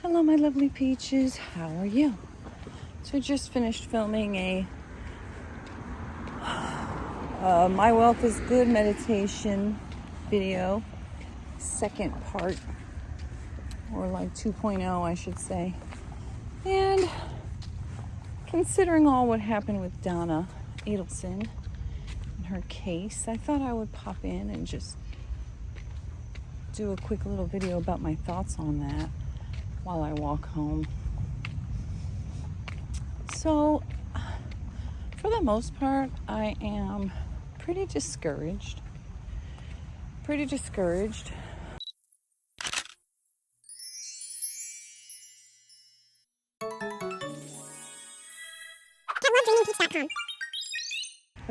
Hello, my lovely peaches. How are you? So I just finished filming a My Wealth is Good meditation video, second part, or like 2.0, I should say. And considering all what happened with Donna Adelson and her case, I thought I would pop in and just do a quick little video about my thoughts on that while I walk home. So, for the most part, I am pretty discouraged. I've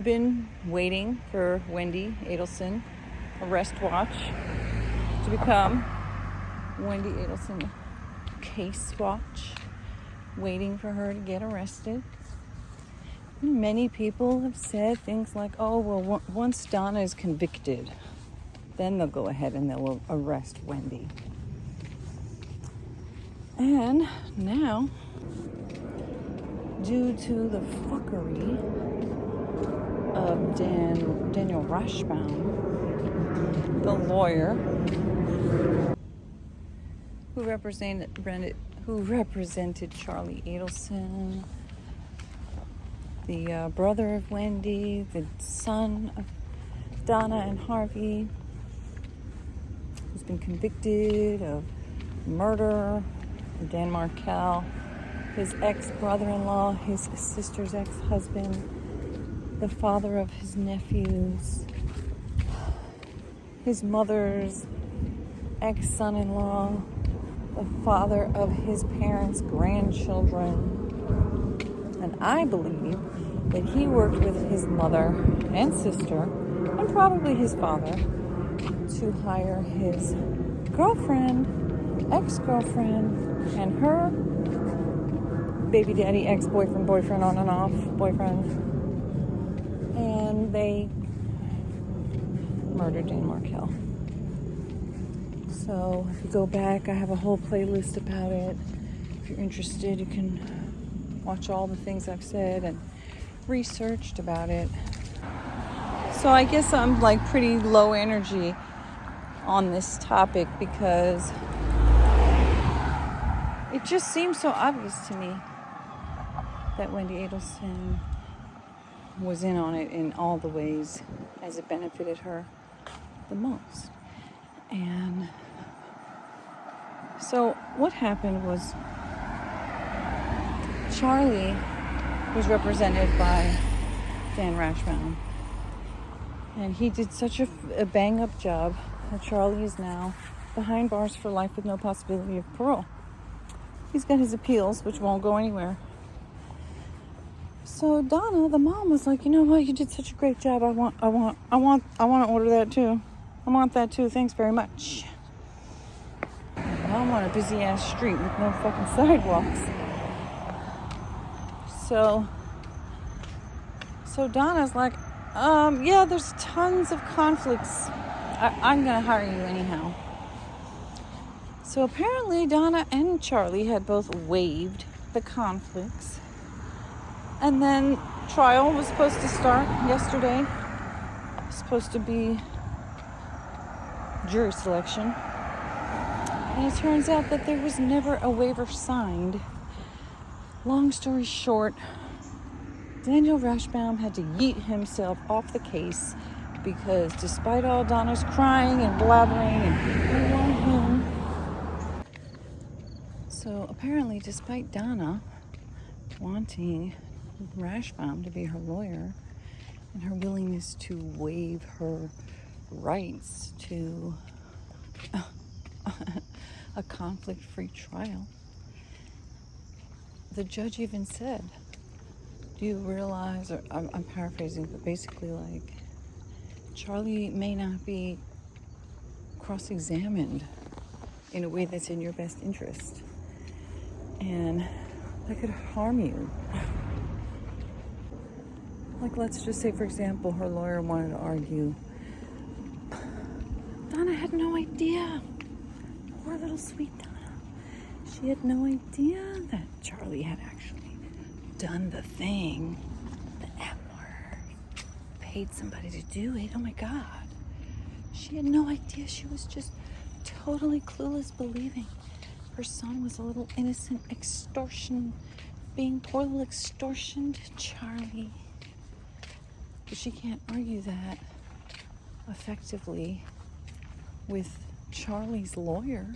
been waiting for Wendy Adelson arrest watch to become Wendy Adelson case watch, waiting for her to get arrested. Many people have said things like, oh, well, once Donna is convicted, then they'll go ahead and they'll arrest Wendy. And now, due to the fuckery of Daniel Rashbaum, the lawyer who represented Charlie Adelson, the brother of Wendy, the son of Donna and Harvey, who's been convicted of murder, Dan Markel, his ex-brother-in-law, his sister's ex-husband, the father of his nephews, his mother's ex-son-in-law, the father of his parents' grandchildren. And I believe that he worked with his mother and sister, and probably his father, to hire his girlfriend, ex-girlfriend, and her baby daddy, ex-boyfriend, boyfriend, on and off, boyfriend. And they murdered Dan Markel. So if you go back, I have a whole playlist about it. If you're interested, you can watch all the things I've said and researched about it. So I guess I'm like pretty low energy on this topic because it just seems so obvious to me that Wendy Adelson was in on it in all the ways as it benefited her the most. And so what happened was Charlie was represented by Dan Rashbaum, and he did such a bang-up job that Charlie is now behind bars for life with no possibility of parole. He's got his appeals, which won't go anywhere. So Donna, the mom, was like, you know what? You did such a great job. I want to order that too. I want that too. Thanks very much. I'm on a busy ass street with no fucking sidewalks. So Donna's like, yeah, there's tons of conflicts. I'm gonna hire you anyhow. So apparently Donna and Charlie had both waived the conflicts. And then trial was supposed to start yesterday. It was supposed to be jury selection. And it turns out that there was never a waiver signed. Long story short, Daniel Rashbaum had to yeet himself off the case because despite all Donna's crying and blabbering and we want him. So apparently, despite Donna wanting Rashbaum to be her lawyer and her willingness to waive her rights to a conflict-free trial, the judge even said, do you realize, or I'm paraphrasing, but basically like, Charlie may not be cross-examined in a way that's in your best interest. And that could harm you. Like, let's just say, for example, her lawyer wanted to argue, Donna had no idea. Poor little sweet Donna. She had no idea that Charlie had actually done the thing, the M-word, paid somebody to do it. Oh my God. She had no idea. She was just totally clueless, believing her son was a little innocent being poor little extortioned Charlie. But she can't argue that effectively with Charlie's lawyer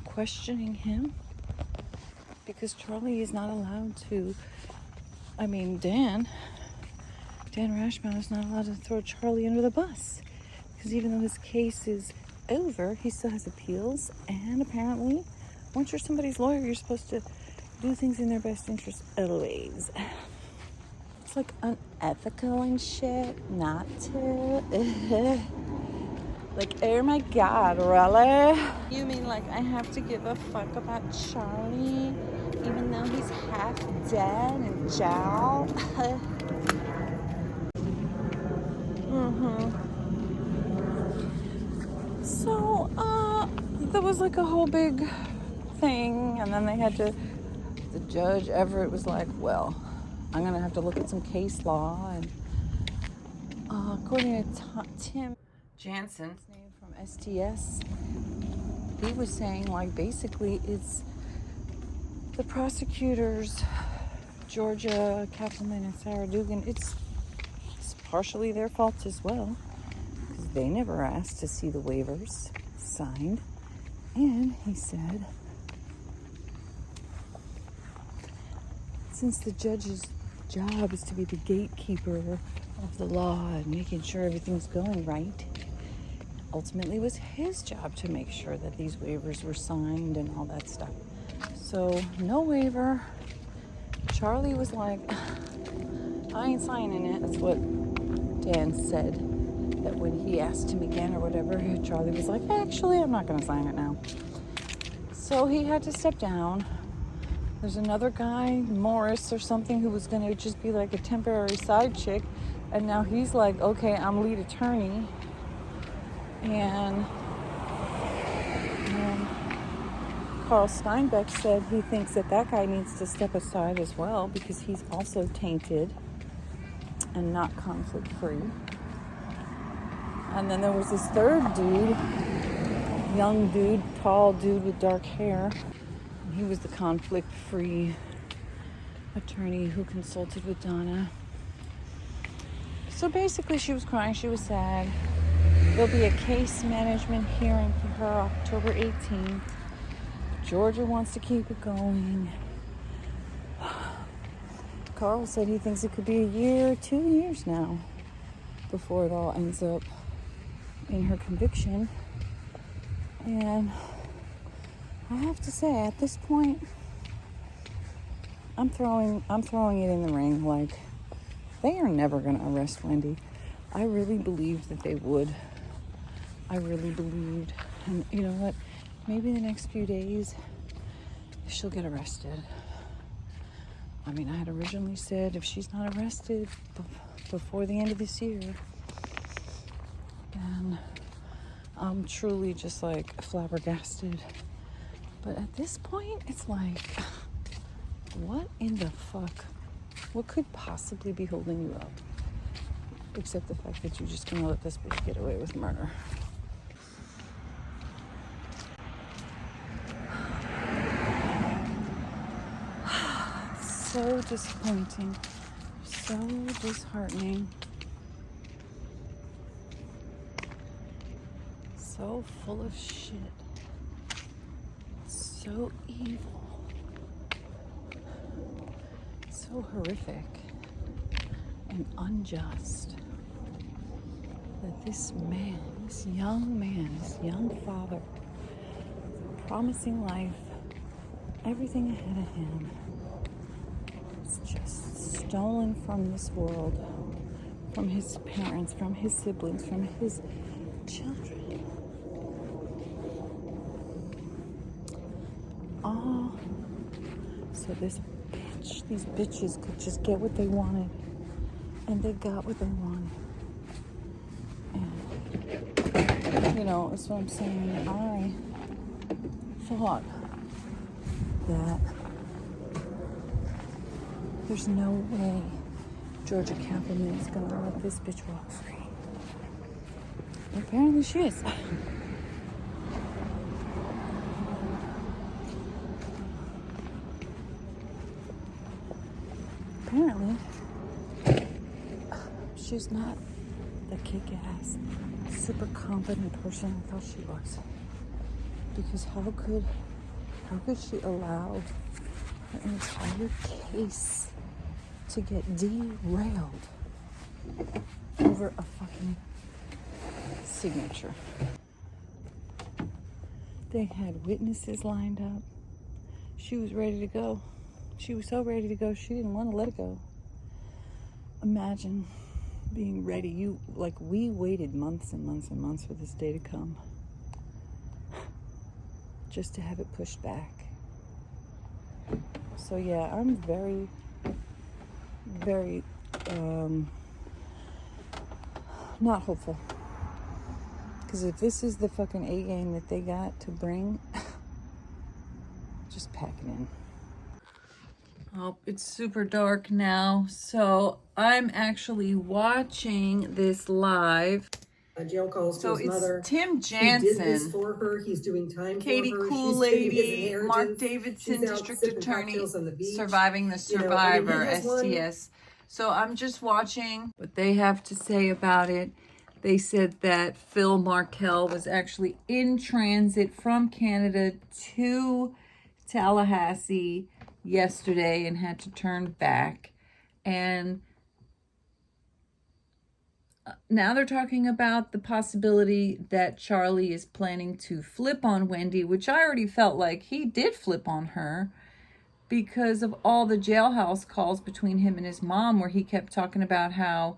questioning him, because Charlie is not allowed to, Dan Rashbaum is not allowed to throw Charlie under the bus, because even though his case is over, he still has appeals, and apparently once you're somebody's lawyer, you're supposed to do things in their best interest always. It's like unethical and shit not to. Like, oh my God, really? You mean like I have to give a fuck about Charlie even though he's half dead in jail? So, there was like a whole big thing, and then the Judge Everett was like, well, I'm gonna have to look at some case law, and according to Tim Jansen, his name from STS, he was saying, like, basically it's the prosecutors, Georgia, Kappelman, and Sarah Dugan, it's partially their fault as well, because they never asked to see the waivers signed. And he said, since the judge's job is to be the gatekeeper of the law and making sure everything's going right, ultimately it was his job to make sure that these waivers were signed and all that stuff. So no waiver. Charlie was like, I ain't signing it. That's what Dan said, that when he asked him again or whatever, Charlie was like, actually, I'm not going to sign it now. So he had to step down. There's another guy, Morris or something, who was going to just be like a temporary side chick, and now he's like, okay, I'm lead attorney. And Carl Steinbeck said he thinks that guy needs to step aside as well, because he's also tainted and not conflict free. And then there was this third dude, young dude, tall dude with dark hair. And he was the conflict free attorney who consulted with Donna. So basically she was crying, she was sad. There'll be a case management hearing for her October 18th. Georgia wants to keep it going. Carl said he thinks it could be a year, 2 years now, before it all ends up in her conviction. And I have to say, at this point, I'm throwing it in the ring. Like, they are never going to arrest Wendy. I really believed that they would. I really believed. And you know what? Maybe the next few days, she'll get arrested. I mean, I had originally said if she's not arrested before the end of this year, then I'm truly just like flabbergasted. But at this point, it's like, what in the fuck? What could possibly be holding you up? Except the fact that you're just gonna let this bitch get away with murder. So disappointing, so disheartening, so full of shit, so evil, so horrific and unjust that this man, this young father, promising life, everything ahead of him, just stolen from this world, from his parents, from his siblings, from his children. All so these bitches could just get what they wanted, and they got what they wanted. And that's what I'm saying. I thought that. There's no way Georgia Campbellman is gonna let this bitch walk free. Apparently she is. Apparently she's not the kick-ass, super confident person I thought she was. Because how could she allow her entire case to get derailed over a fucking signature? They had witnesses lined up. She was ready to go. She was so ready to go, she didn't want to let it go. Imagine being ready. We waited months and months and months for this day to come. Just to have it pushed back. So yeah, I'm very, very not hopeful. Because if this is the fucking A game that they got to bring, just pack it in. Oh, it's super dark now, so I'm actually watching this live. A jail calls so to his mother. It's Tim Jansen. He did this for her. He's doing time Katie for her. Cool She's Lady, Mark Davidson, District Attorney, Surviving the Survivor, STS. So I'm just watching what they have to say about it. They said that Phil Markell was actually in transit from Canada to Tallahassee yesterday and had to turn back. And now they're talking about the possibility that Charlie is planning to flip on Wendy, which I already felt like he did flip on her because of all the jailhouse calls between him and his mom, where he kept talking about how,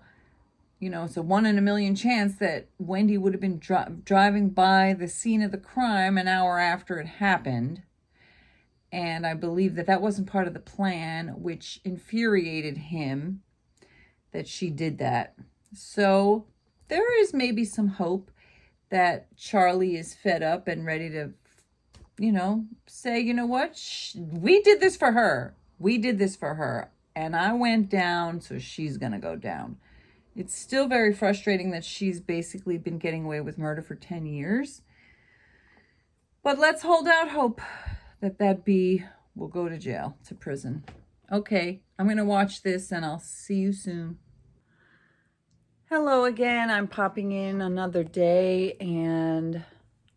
you know, it's a 1 in a million chance that Wendy would have been driving by the scene of the crime an hour after it happened. And I believe that that wasn't part of the plan, which infuriated him that she did that. So there is maybe some hope that Charlie is fed up and ready to, you know, say, you know what? We did this for her. We did this for her. And I went down, so she's going to go down. It's still very frustrating that she's basically been getting away with murder for 10 years. But let's hold out hope that B will go to jail, to prison. Okay, I'm going to watch this and I'll see you soon. Hello again. I'm popping in another day, and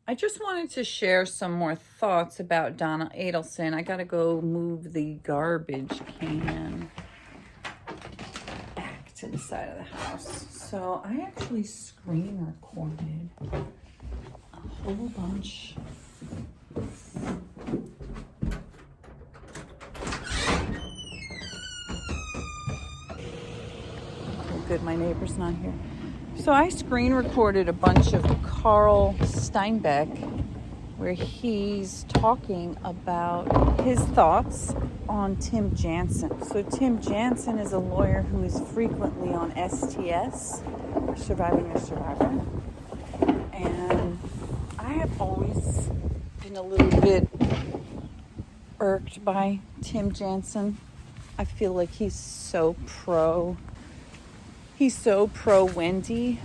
I just wanted to share some more thoughts about Donna Adelson. I got to go move the garbage can back to the side of the house. So I actually screen recorded a whole bunch. Good, my neighbor's not here. So I screen recorded a bunch of Carl Steinbeck where he's talking about his thoughts on Tim Jansen. So Tim Jansen is a lawyer who is frequently on STS, Surviving the Survivor. And I have always been a little bit irked by Tim Jansen. I feel like he's so pro Wendy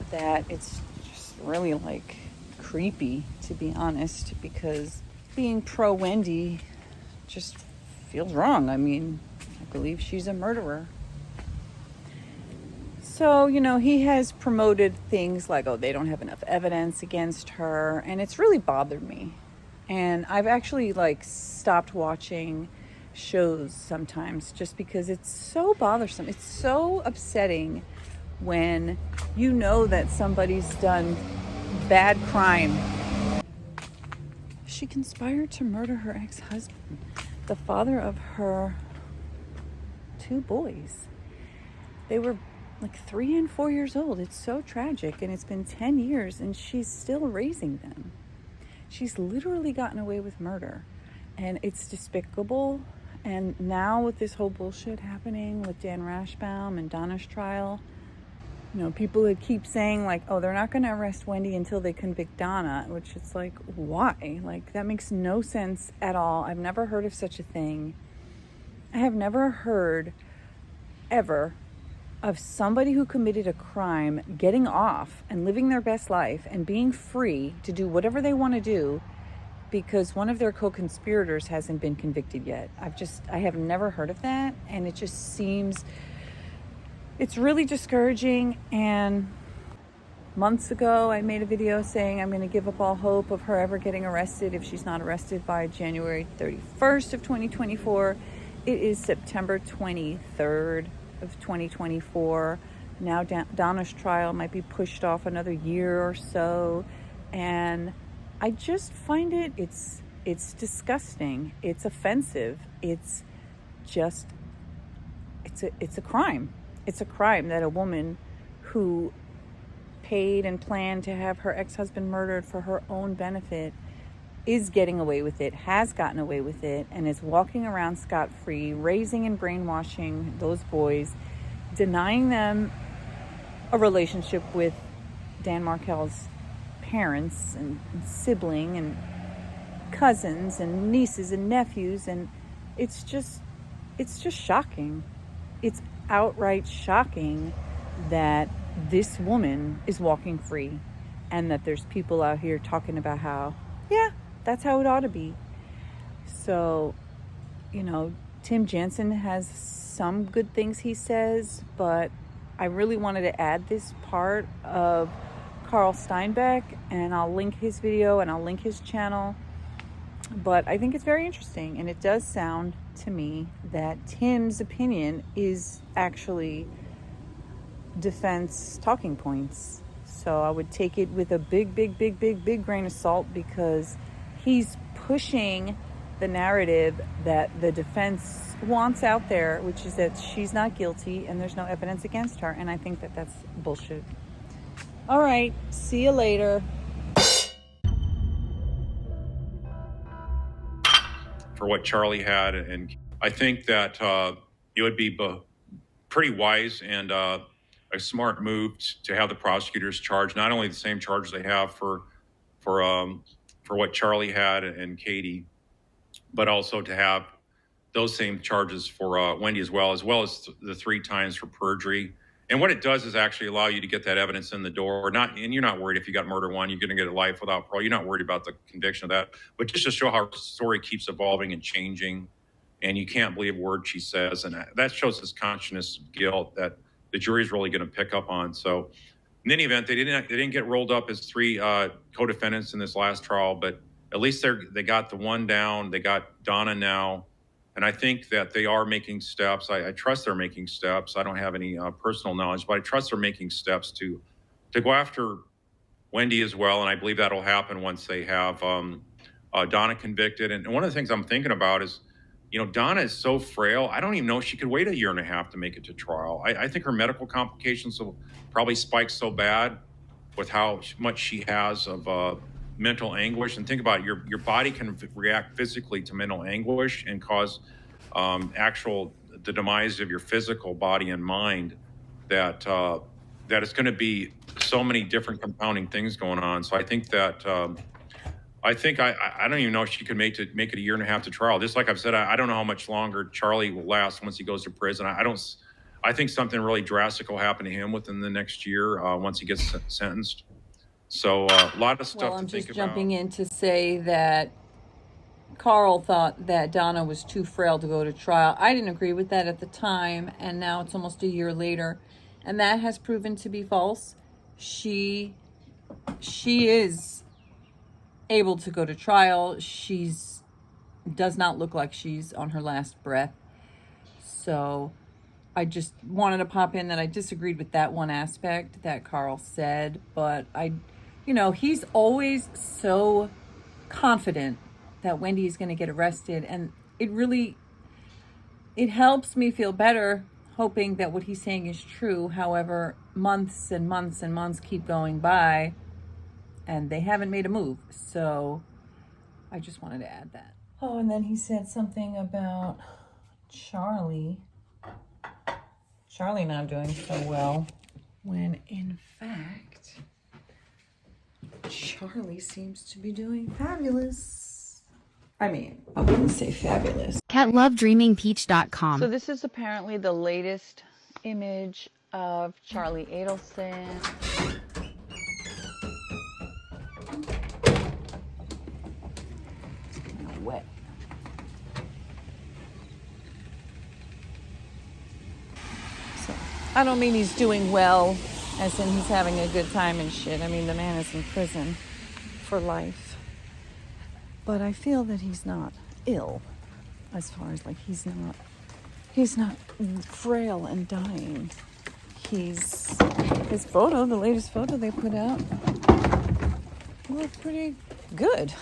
that it's just really like creepy, to be honest, because being pro Wendy just feels wrong. I mean, I believe she's a murderer. So, you know, he has promoted things like, oh, they don't have enough evidence against her, and it's really bothered me. And I've actually stopped watching shows sometimes just because it's so bothersome. It's so upsetting when you know that somebody's done bad crime. She conspired to murder her ex-husband, the father of her 2 boys. They were 3 and 4 years old. It's so tragic, and it's been 10 years and she's still raising them. She's literally gotten away with murder, and it's despicable. And now with this whole bullshit happening with Dan Rashbaum and Donna's trial, You know, people that keep saying like, oh, they're not going to arrest Wendy until they convict Donna, which it's like, why? Like, that makes no sense at all. I've never heard of such a thing. I have never heard ever of somebody who committed a crime getting off and living their best life and being free to do whatever they want to do because one of their co-conspirators hasn't been convicted yet. I have never heard of that, and it just seems, it's really discouraging. And months ago, I made a video saying I'm going to give up all hope of her ever getting arrested if she's not arrested by January 31st of 2024. It is September 23rd of 2024. Now Donna's trial might be pushed off another year or so, and I just find it's disgusting. It's offensive. It's a crime. It's a crime that a woman who paid and planned to have her ex-husband murdered for her own benefit is getting away with it, has gotten away with it, and is walking around scot-free, raising and brainwashing those boys, denying them a relationship with Dan Markel's parents and sibling and cousins and nieces and nephews, and it's just shocking. It's outright shocking that this woman is walking free, and that there's people out here talking about how, yeah, that's how it ought to be. So, you know, Tim Jansen has some good things he says, but I really wanted to add this part of Carl Steinbeck, and I'll link his video and I'll link his channel. But I think it's very interesting, and it does sound to me that Tim's opinion is actually defense talking points. So I would take it with a big grain of salt, because he's pushing the narrative that the defense wants out there, which is that she's not guilty and there's no evidence against her. And I think that that's bullshit. All right, see you later. For what Charlie had, and I think that it would be pretty wise and a smart move to have the prosecutors charge not only the same charges they have for what Charlie had and Katie, but also to have those same charges for Wendy as well as the 3 times for perjury. And what it does is actually allow you to get that evidence in the door. And you're not worried if you got murder 1, you're going to get a life without parole. You're not worried about the conviction of that. But just to show how her story keeps evolving and changing, and you can't believe a word she says. And that shows this consciousness of guilt that the jury is really going to pick up on. So in any event, they didn't get rolled up as 3 co-defendants in this last trial, but at least they got the one down. They got Donna now. And I think that they are making steps. I trust they're making steps. I don't have any personal knowledge, but I trust they're making steps to go after Wendy as well. And I believe that'll happen once they have Donna convicted. And one of the things I'm thinking about is, you know, Donna is so frail. I don't even know if she could wait a year and a half to make it to trial. I think her medical complications will probably spike so bad with how much she has of mental anguish. And think about it, your body can react physically to mental anguish and cause the demise of your physical body and mind, that it's going to be so many different compounding things going on. So I think that I don't even know if she could make it a year and a half to trial. Just like I've said, I don't know how much longer Charlie will last once he goes to prison. I think something really drastic will happen to him within the next year once he gets sentenced. So a lot of stuff to think about. Well, I'm just jumping in to say that Carl thought that Donna was too frail to go to trial. I didn't agree with that at the time, and now it's almost a year later, and that has proven to be false. She is able to go to trial. Does not look like she's on her last breath. So I just wanted to pop in that I disagreed with that one aspect that Carl said, but he's always so confident that Wendy is going to get arrested, and it helps me feel better hoping that what he's saying is true. However, months and months and months keep going by and they haven't made a move. So I just wanted to add that. Oh, and then he said something about Charlie not doing so well. when in fact, Charlie seems to be doing fabulous. I mean, I wouldn't say fabulous. At lovedreamingpeach.com. So this is apparently the latest image of Charlie Adelson. It's kind of wet. So I don't mean he's doing well, as in he's having a good time and shit. I mean, the man is in prison for life. But I feel that he's not ill, as far as like he's not frail and dying. His photo, the latest photo they put out, looked pretty good.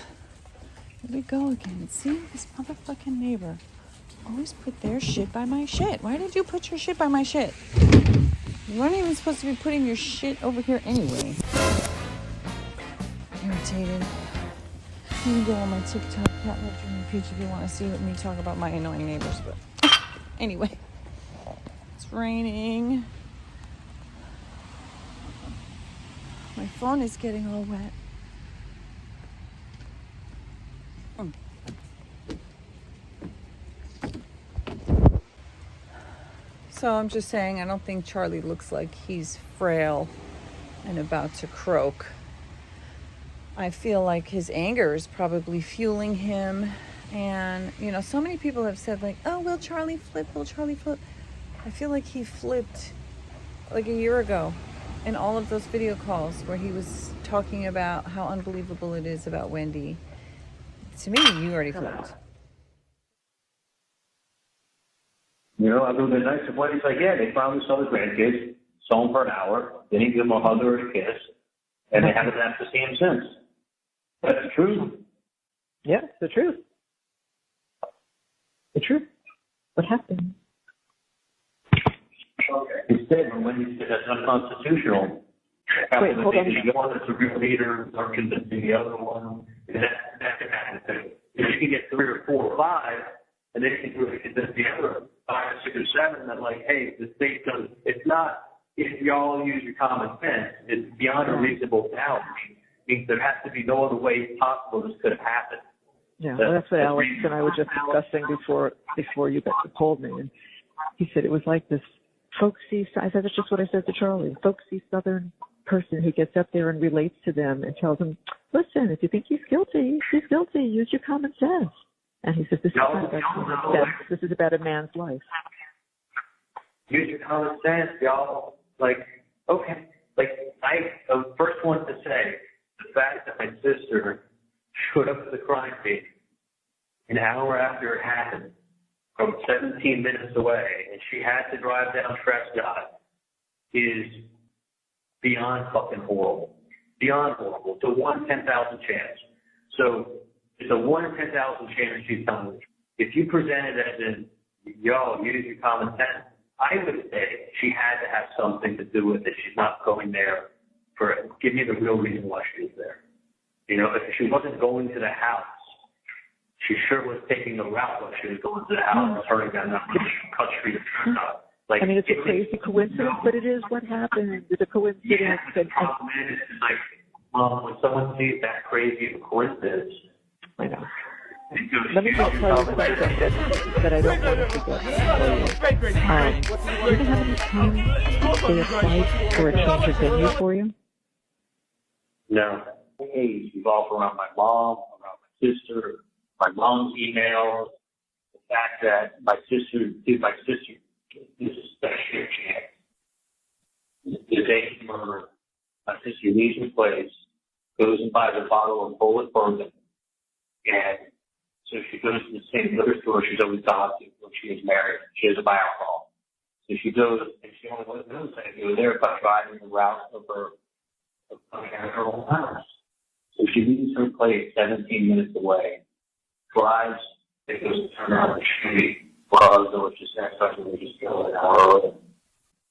Here we go again. See, this motherfucking neighbor always put their shit by my shit. Why did you put your shit by my shit? You weren't even supposed to be putting your shit over here anyway. Irritated. You can go on my TikTok, @lovedreamingpeach, if you want to see me talk about my annoying neighbors. But anyway, it's raining. My phone is getting all wet. So I'm just saying, I don't think Charlie looks like he's frail and about to croak. I feel like his anger is probably fueling him. And, you know, so many people have said like, oh, will Charlie flip? Will Charlie flip? I feel like he flipped like a year ago in all of those video calls where he was talking about how unbelievable it is about Wendy. To me, you already flipped. You know, I've been nice to Wendy's like, yeah, they finally saw the grandkids, saw them for an hour, they didn't give them a hug or a kiss, and they haven't asked to see him since. That's the truth. Yeah, it's the truth. The truth. What happened? Instead, when Wendy said that's unconstitutional, Wait, hold on. The one that's a real leader or convincing the other one, that can happen too. If you can get 3 or 4 or 5, and then you can really convince the other 5 or 6 or 7 that like, hey, the state does. It's not if y'all use your common sense. It's beyond a reasonable doubt. It means there has to be no other way possible this could have happened. Yeah, well, that's what Alex and I were just discussing before you called me, and he said it was like this folksy. I said that's just what I said to Charlie. Folksy Southern person who gets up there and relates to them and tells them, listen, if you think he's guilty, he's guilty. Use your common sense. And he says, this is not about common sense. This is about a man's life. Use your common sense, y'all. Like, okay. Like, I'm the first one to say the fact that my sister showed up at the crime scene an hour after it happened from 17 minutes away, and she had to drive down Prescott is beyond fucking horrible. Beyond horrible. It's a 1 in 10,000 chance. So it's a 1 in 10,000 chance she's telling the truth. If you present it as in, yo, use your common sense, I would say she had to have something to do with it. She's not going there for it. Give me the real reason why she was there. You know, if she wasn't going to the house, she sure was taking the route when she was going to the house and turning down that cut street of Prescott. Like, I mean, it's a crazy coincidence, but it is what happened. It's a coincidence. Yeah, the problem is, like, when someone sees that crazy of a coincidence, I know. Let me just tell you something that I don't want to forget. Do you know how many times they applied for a change of venue for you? no. Hey, revolve around my mom, around my sister, my mom's emails, the fact that my sister, this is especially a chance. The day of murder, my sister leaves the place, goes and buys a bottle of bullet bourbon, and so she goes to the same liquor store she's always gone to when she was married. She doesn't buy alcohol. So she goes, and she only knows that to go there by driving the route of coming out of her own house. So she leaves her place 17 minutes away, drives, and goes to turn around the street, because there was just that such a just go an hour.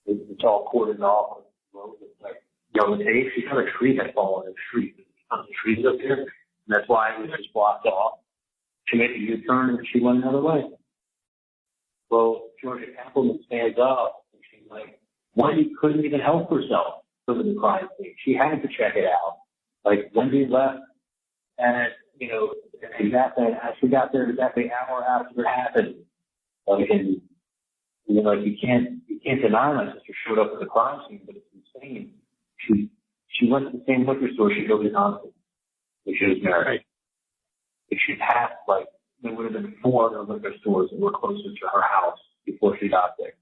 It's all cordoned off. It's like, she's got a tree that fallen in the street. There's tons of trees up here, and that's why it was just blocked off. She made a U-turn and she went another way. Well, Georgia Appleman stands up and she's like, Wendy couldn't even help herself because of the crime scene. She had to check it out. Like, Wendy left at, she got there exactly an hour after it happened. Like, and, like, you can't deny my sister showed up at the crime scene, but it's insane. She went to the same liquor store she goes to constantly when she was married. Right. If she passed, like, there would have been 4 other liquor stores that were closer to her house before she got there.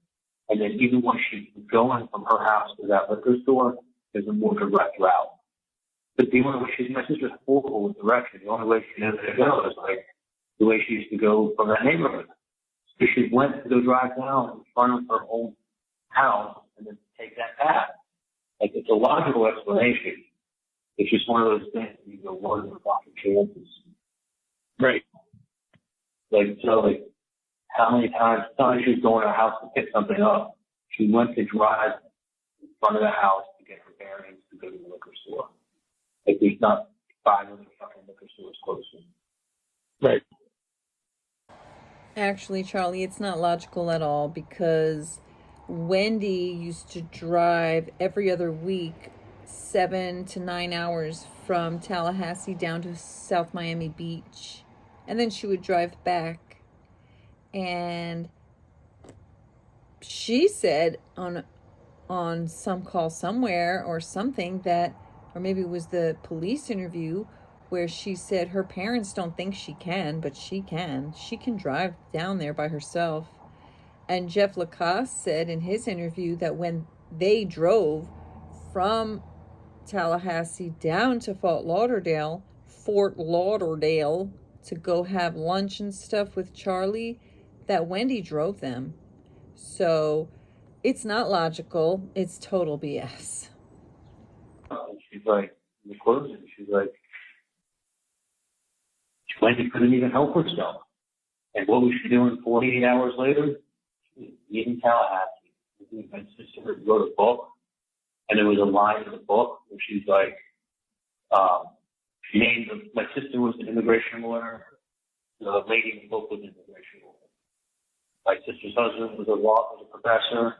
And then even when she was going from her house to that liquor store, there's a more direct route. But the only way my sister's horrible with direction. The only way she knows to go is like the way she used to go from that neighborhood. So she went to go drive down in front of her own house and then take that path. Like, it's a logical explanation. It's just one of those things that you go, what are the fucking chances? Right. Like, so, like, how many times, sometimes she was going to her house to pick something up. She went to drive in front of the house to get her bearings to go to the liquor store. Like, there's not 5 other fucking liquor stores closer. Right. Actually, Charlie, it's not logical at all, because Wendy used to drive every other week 7 to 9 hours from Tallahassee down to South Miami Beach, and then she would drive back. And she said on some call somewhere or something that, or maybe it was the police interview, where she said her parents don't think she can, but she can. She can drive down there by herself. And Jeff Lacasse said in his interview that when they drove from Tallahassee down to Fort Lauderdale to go have lunch and stuff with Charlie, that Wendy drove them. So it's not logical. It's total BS. And she's like, in the closing, she's like, Wendy couldn't even help herself. And what was she doing 48 hours later? She was in Tallahassee. My sister wrote a book, and there was a line in the book where she's like, my sister was an immigration lawyer. The lady in the book was an immigration lawyer. My sister's husband was a professor.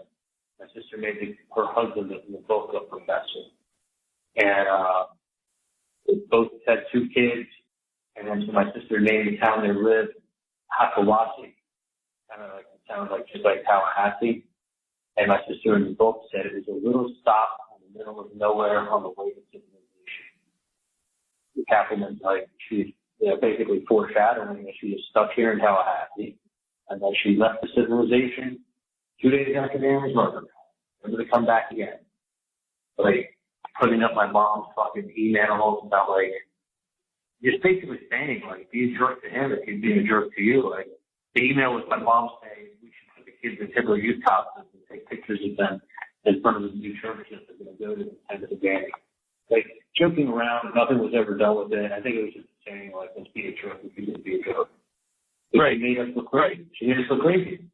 My sister made her husband in the book a professor. And they both had 2 kids. And then so my sister named the town they lived Hakawasi. Kind of like, it sounded like just like Tallahassee. And my sister in the book said it was a little stop in the middle of nowhere on the way to civilization. The Kappelman's like, she was basically foreshadowing that she was stuck here in Tallahassee. And then she left the civilization 2 days after Darren's murder. Never to come back again. Like, putting up my mom's fucking emails about, like, just basically saying, like, be a jerk to him if he's being a jerk to you. Like, the email was my mom saying we should put the kids in Hitler youth costumes and take pictures of them in front of the new churches that are going to go to the end of the day. Like, joking around, nothing was ever done with it. I think it was just saying, like, let's be a jerk if you're going to be a jerk. Right. She made us look crazy. She made us look crazy.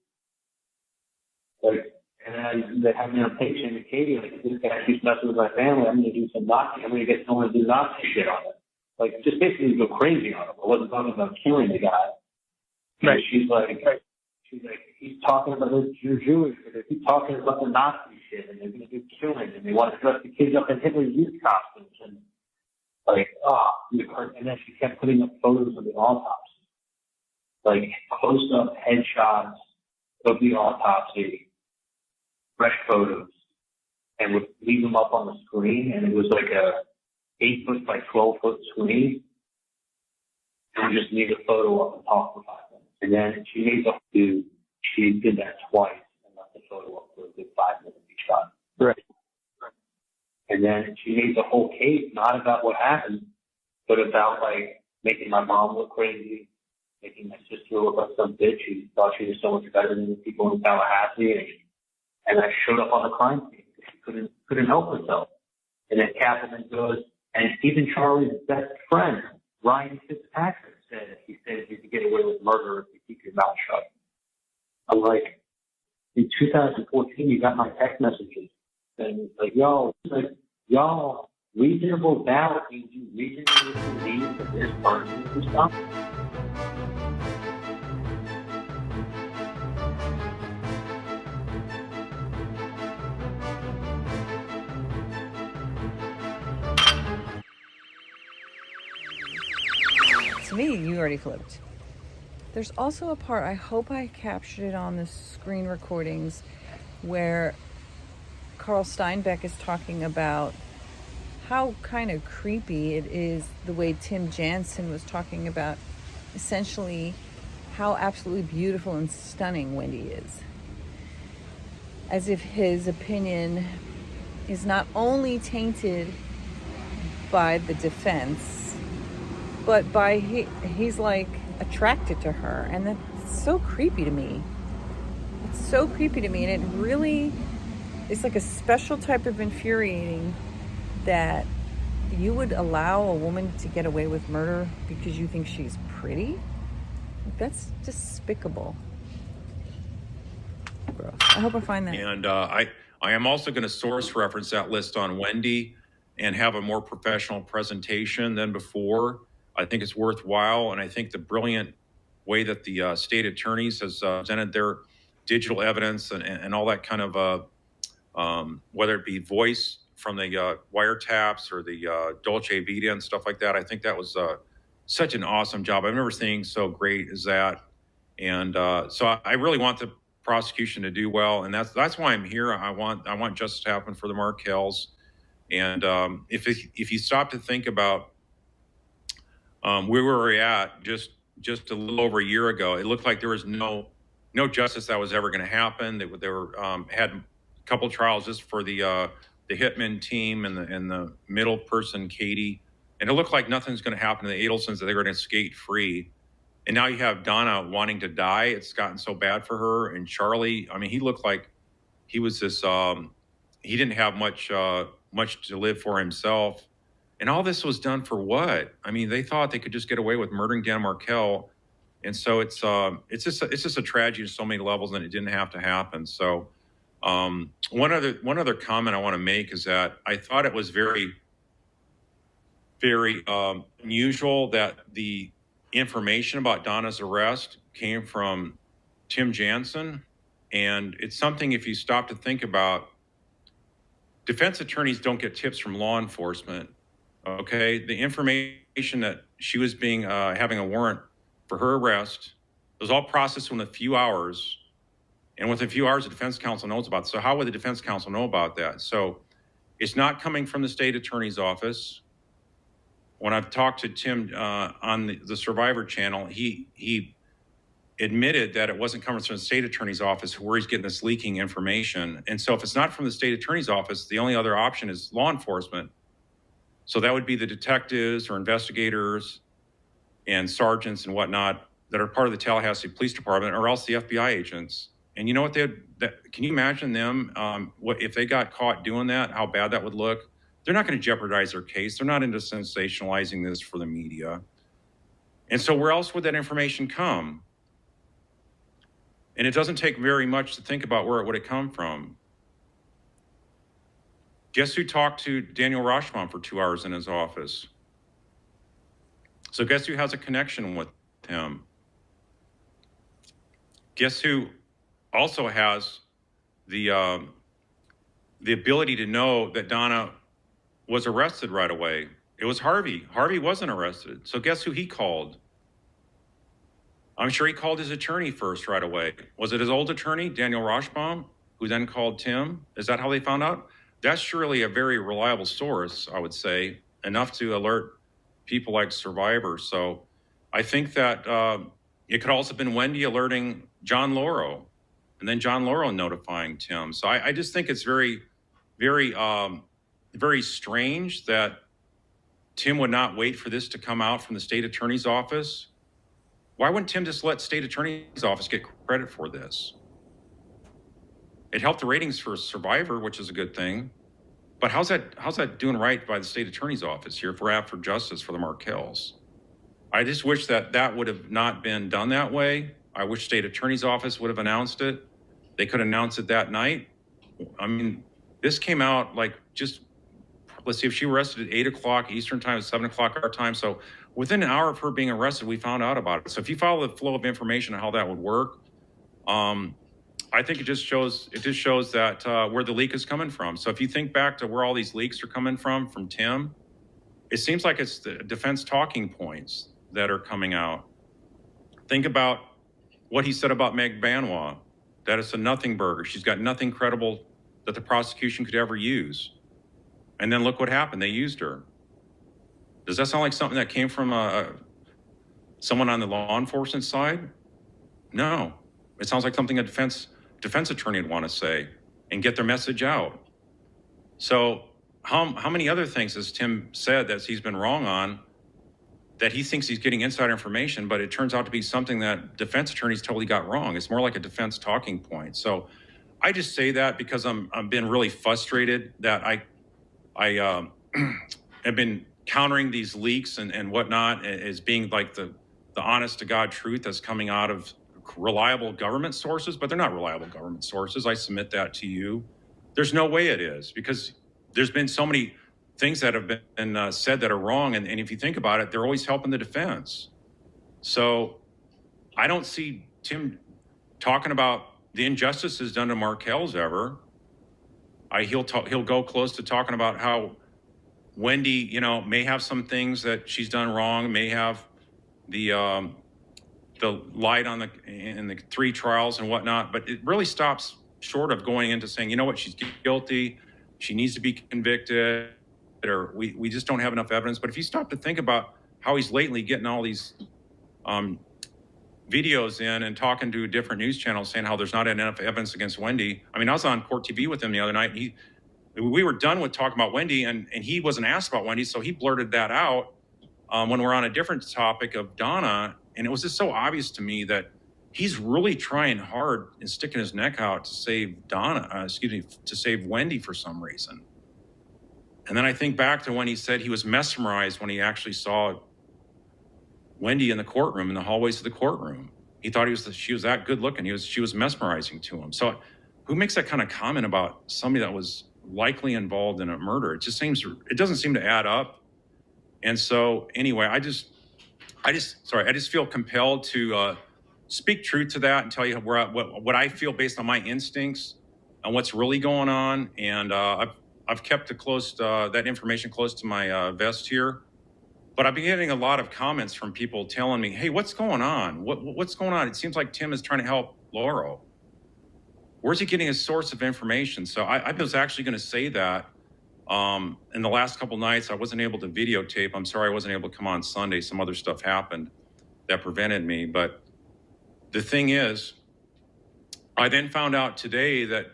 Like, and then they had me on patient and Katie, like, this guy keeps messing with my family. I'm going to do some Nazi. I'm going to get someone to do Nazi shit on it. Like, just basically go crazy on him. I wasn't talking about killing the guy. Right. She's like, he's talking about this, you're Jewish, but they keep talking about the Nazi shit, and they're going to do killing, and they want to dress the kids up in Hitler youth costumes, and like, and then she kept putting up photos of the autopsy, like close-up headshots of the autopsy, fresh photos, and would leave them up on the screen, and it was like a 8-foot by 12-foot screen. And we just need a photo up and talk for 5 minutes. And then she did that twice and left the photo up for a good 5 minutes each time. Right. And then she made the whole case not about what happened, but about, like, making my mom look crazy, making my sister look like some bitch. She thought she was so much better than the people in Tallahassee. And I showed up on the crime scene because she couldn't help herself. And then Kappelman goes, and even Charlie's best friend, Ryan Fitzpatrick, said you could get away with murder if you keep your mouth shut. I'm like, in 2014, you got my text messages. And like, y'all, reasonable doubt means you reasonably believe that this person is something. to me, you already flipped. There's also a part, I hope I captured it on the screen recordings, where Carl Steinbeck is talking about how kind of creepy it is the way Tim Jansen was talking about essentially how absolutely beautiful and stunning Wendy is. As if his opinion is not only tainted by the defense, but by he's like attracted to her, and that's so creepy to me. It's so creepy to me, and it really is like a special type of infuriating that you would allow a woman to get away with murder because you think she's pretty. That's despicable. Gross. I hope I find that. And I am also going to source reference that list on Wendy and have a more professional presentation than before. I think it's worthwhile, and I think the brilliant way that the state attorneys has presented their digital evidence and all that kind of, whether it be voice from the wiretaps or the Dolce Vita and stuff like that, I think that was such an awesome job. I've never seen so great as that. And so I really want the prosecution to do well, and that's why I'm here. I want justice to happen for the Markells. And if you stop to think about where we were at just a little over a year ago, it looked like there was no justice that was ever going to happen. They were had a couple trials just for the Hitman team and the middle person, Katie, and it looked like nothing's going to happen to the Adelsons, that they were going to skate free. And now you have Donna wanting to die. It's gotten so bad for her. And Charlie, I mean, he looked like he was this. He didn't have much to live for himself. And all this was done for what? I mean, they thought they could just get away with murdering Dana Markel. And so it's just a tragedy on so many levels, and it didn't have to happen. So one other comment I want to make is that I thought it was very, very unusual that the information about Donna's arrest came from Tim Jansen. And it's something, if you stop to think about, defense attorneys don't get tips from law enforcement. Okay, the information that she was having a warrant for her arrest was all processed within a few hours, and within a few hours, the defense counsel knows about it. So how would the defense counsel know about that? So it's not coming from the state attorney's office. When I've talked to Tim on the Survivor channel, he admitted that it wasn't coming from the state attorney's office where he's getting this leaking information. And so if it's not from the state attorney's office, the only other option is law enforcement. So that would be the detectives or investigators and sergeants and whatnot that are part of the Tallahassee Police Department, or else the FBI agents. And you know what? Can you imagine them, if they got caught doing that, how bad that would look? They're not going to jeopardize their case. They're not into sensationalizing this for the media. And so where else would that information come? And it doesn't take very much to think about where it would have come from. Guess who talked to Daniel Rashbaum for 2 hours in his office? So guess who has a connection with him? Guess who also has the ability to know that Donna was arrested right away? It was Harvey. Harvey wasn't arrested. So guess who he called? I'm sure he called his attorney first right away. Was it his old attorney, Daniel Rashbaum, who then called Tim? Is that how they found out? That's surely a very reliable source, I would say, enough to alert people like Survivor. So I think that it could also have been Wendy alerting John Lauro, and then John Lauro notifying Tim. So I just think it's very, very, very strange that Tim would not wait for this to come out from the state attorney's office. Why wouldn't Tim just let state attorney's office get credit for this? It helped the ratings for Survivor, which is a good thing. But how's that doing right by the state attorney's office here if we're after justice for the Markells? I just wish that would have not been done that way. I wish state attorney's office would have announced it. They could announce it that night. I mean, this came out like just, let's see, if she arrested at 8 o'clock Eastern time, 7 o'clock our time. So within an hour of her being arrested, we found out about it. So if you follow the flow of information on how that would work, I think it just shows that where the leak is coming from. So if you think back to where all these leaks are coming from Tim, it seems like it's the defense talking points. that are coming out. Think about what he said about Meg Banwa, that it's a nothing burger. She's got nothing credible that the prosecution could ever use. And then look what happened. They used her. Does that sound like something that came from someone on the law enforcement side? No. It sounds like something a defense attorney would want to say and get their message out. So how many other things has Tim said that he's been wrong on, that he thinks he's getting insider information, but it turns out to be something that defense attorneys totally got wrong? It's more like a defense talking point. So I just say that because I've been really frustrated that I have been countering these leaks and whatnot as being like the honest to God truth that's coming out of reliable government sources, but they're not reliable government sources. I submit that to you. There's no way it is, because there's been so many things that have been said that are wrong. And if you think about it, they're always helping the defense. So I don't see Tim talking about the injustices done to Markel's ever. He'll go close to talking about how wendi, may have some things that she's done wrong, may have the light on in the 3 trials and whatnot, but it really stops short of going into saying, you know what, she's guilty, she needs to be convicted, or we just don't have enough evidence. But if you stop to think about how he's lately getting all these videos in and talking to different news channels saying how there's not enough evidence against wendi. I mean, I was on Court TV with him the other night. We were done with talking about wendi, and he wasn't asked about wendi, so he blurted that out when we're on a different topic of Donna. And it was just so obvious to me that he's really trying hard and sticking his neck out to save to save wendi for some reason. And then I think back to when he said he was mesmerized when he actually saw wendi in the courtroom, in the hallways of the courtroom. He thought she was that good looking. She was mesmerizing to him. So who makes that kind of comment about somebody that was likely involved in a murder? It doesn't seem to add up. And so anyway, I just feel compelled to speak truth to that and tell you what I feel based on my instincts and what's really going on. And I've kept that information close to my vest here. But I've been getting a lot of comments from people telling me, hey, what's going on? What's going on? It seems like Tim is trying to help Laurel. Where's he getting his source of information? So I was actually going to say that in the last couple nights. I wasn't able to videotape. I'm sorry I wasn't able to come on Sunday. Some other stuff happened that prevented me. But the thing is, I then found out today that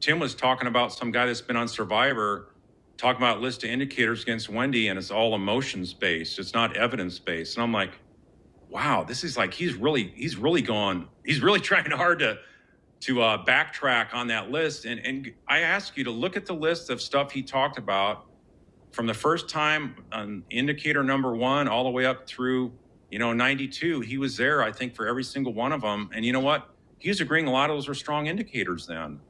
Tim was talking about some guy that's been on Survivor, talking about a list of indicators against wendi, and it's all emotions based. It's not evidence based. And I'm like, wow, this is like, he's really trying hard to backtrack on that list. And I ask you to look at the list of stuff he talked about from the first time on indicator number 1 all the way up through, 92. He was there, I think, for every single one of them. And you know what? He was agreeing a lot of those were strong indicators then.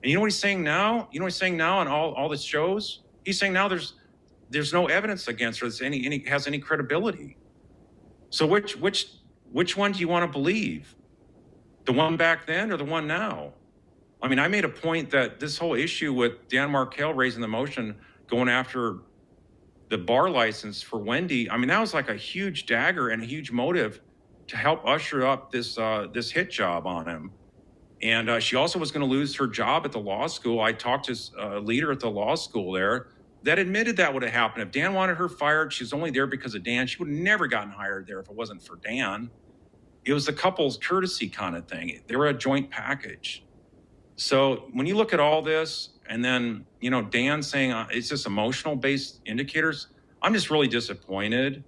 And you know what he's saying now? You know what he's saying now on all the shows? He's saying now there's no evidence against her that has any credibility. So which one do you want to believe? The one back then or the one now? I mean, I made a point that this whole issue with Dan Markel raising the motion, going after the bar license for wendi, I mean, that was like a huge dagger and a huge motive to help usher up this hit job on him. And she also was going to lose her job at the law school. I talked to a leader at the law school there that admitted that would have happened. If Dan wanted her fired, she's only there because of Dan. She would have never gotten hired there if it wasn't for Dan. It was the couple's courtesy kind of thing. They were a joint package. So when you look at all this, and then, Dan saying it's just emotional based indicators, I'm just really disappointed.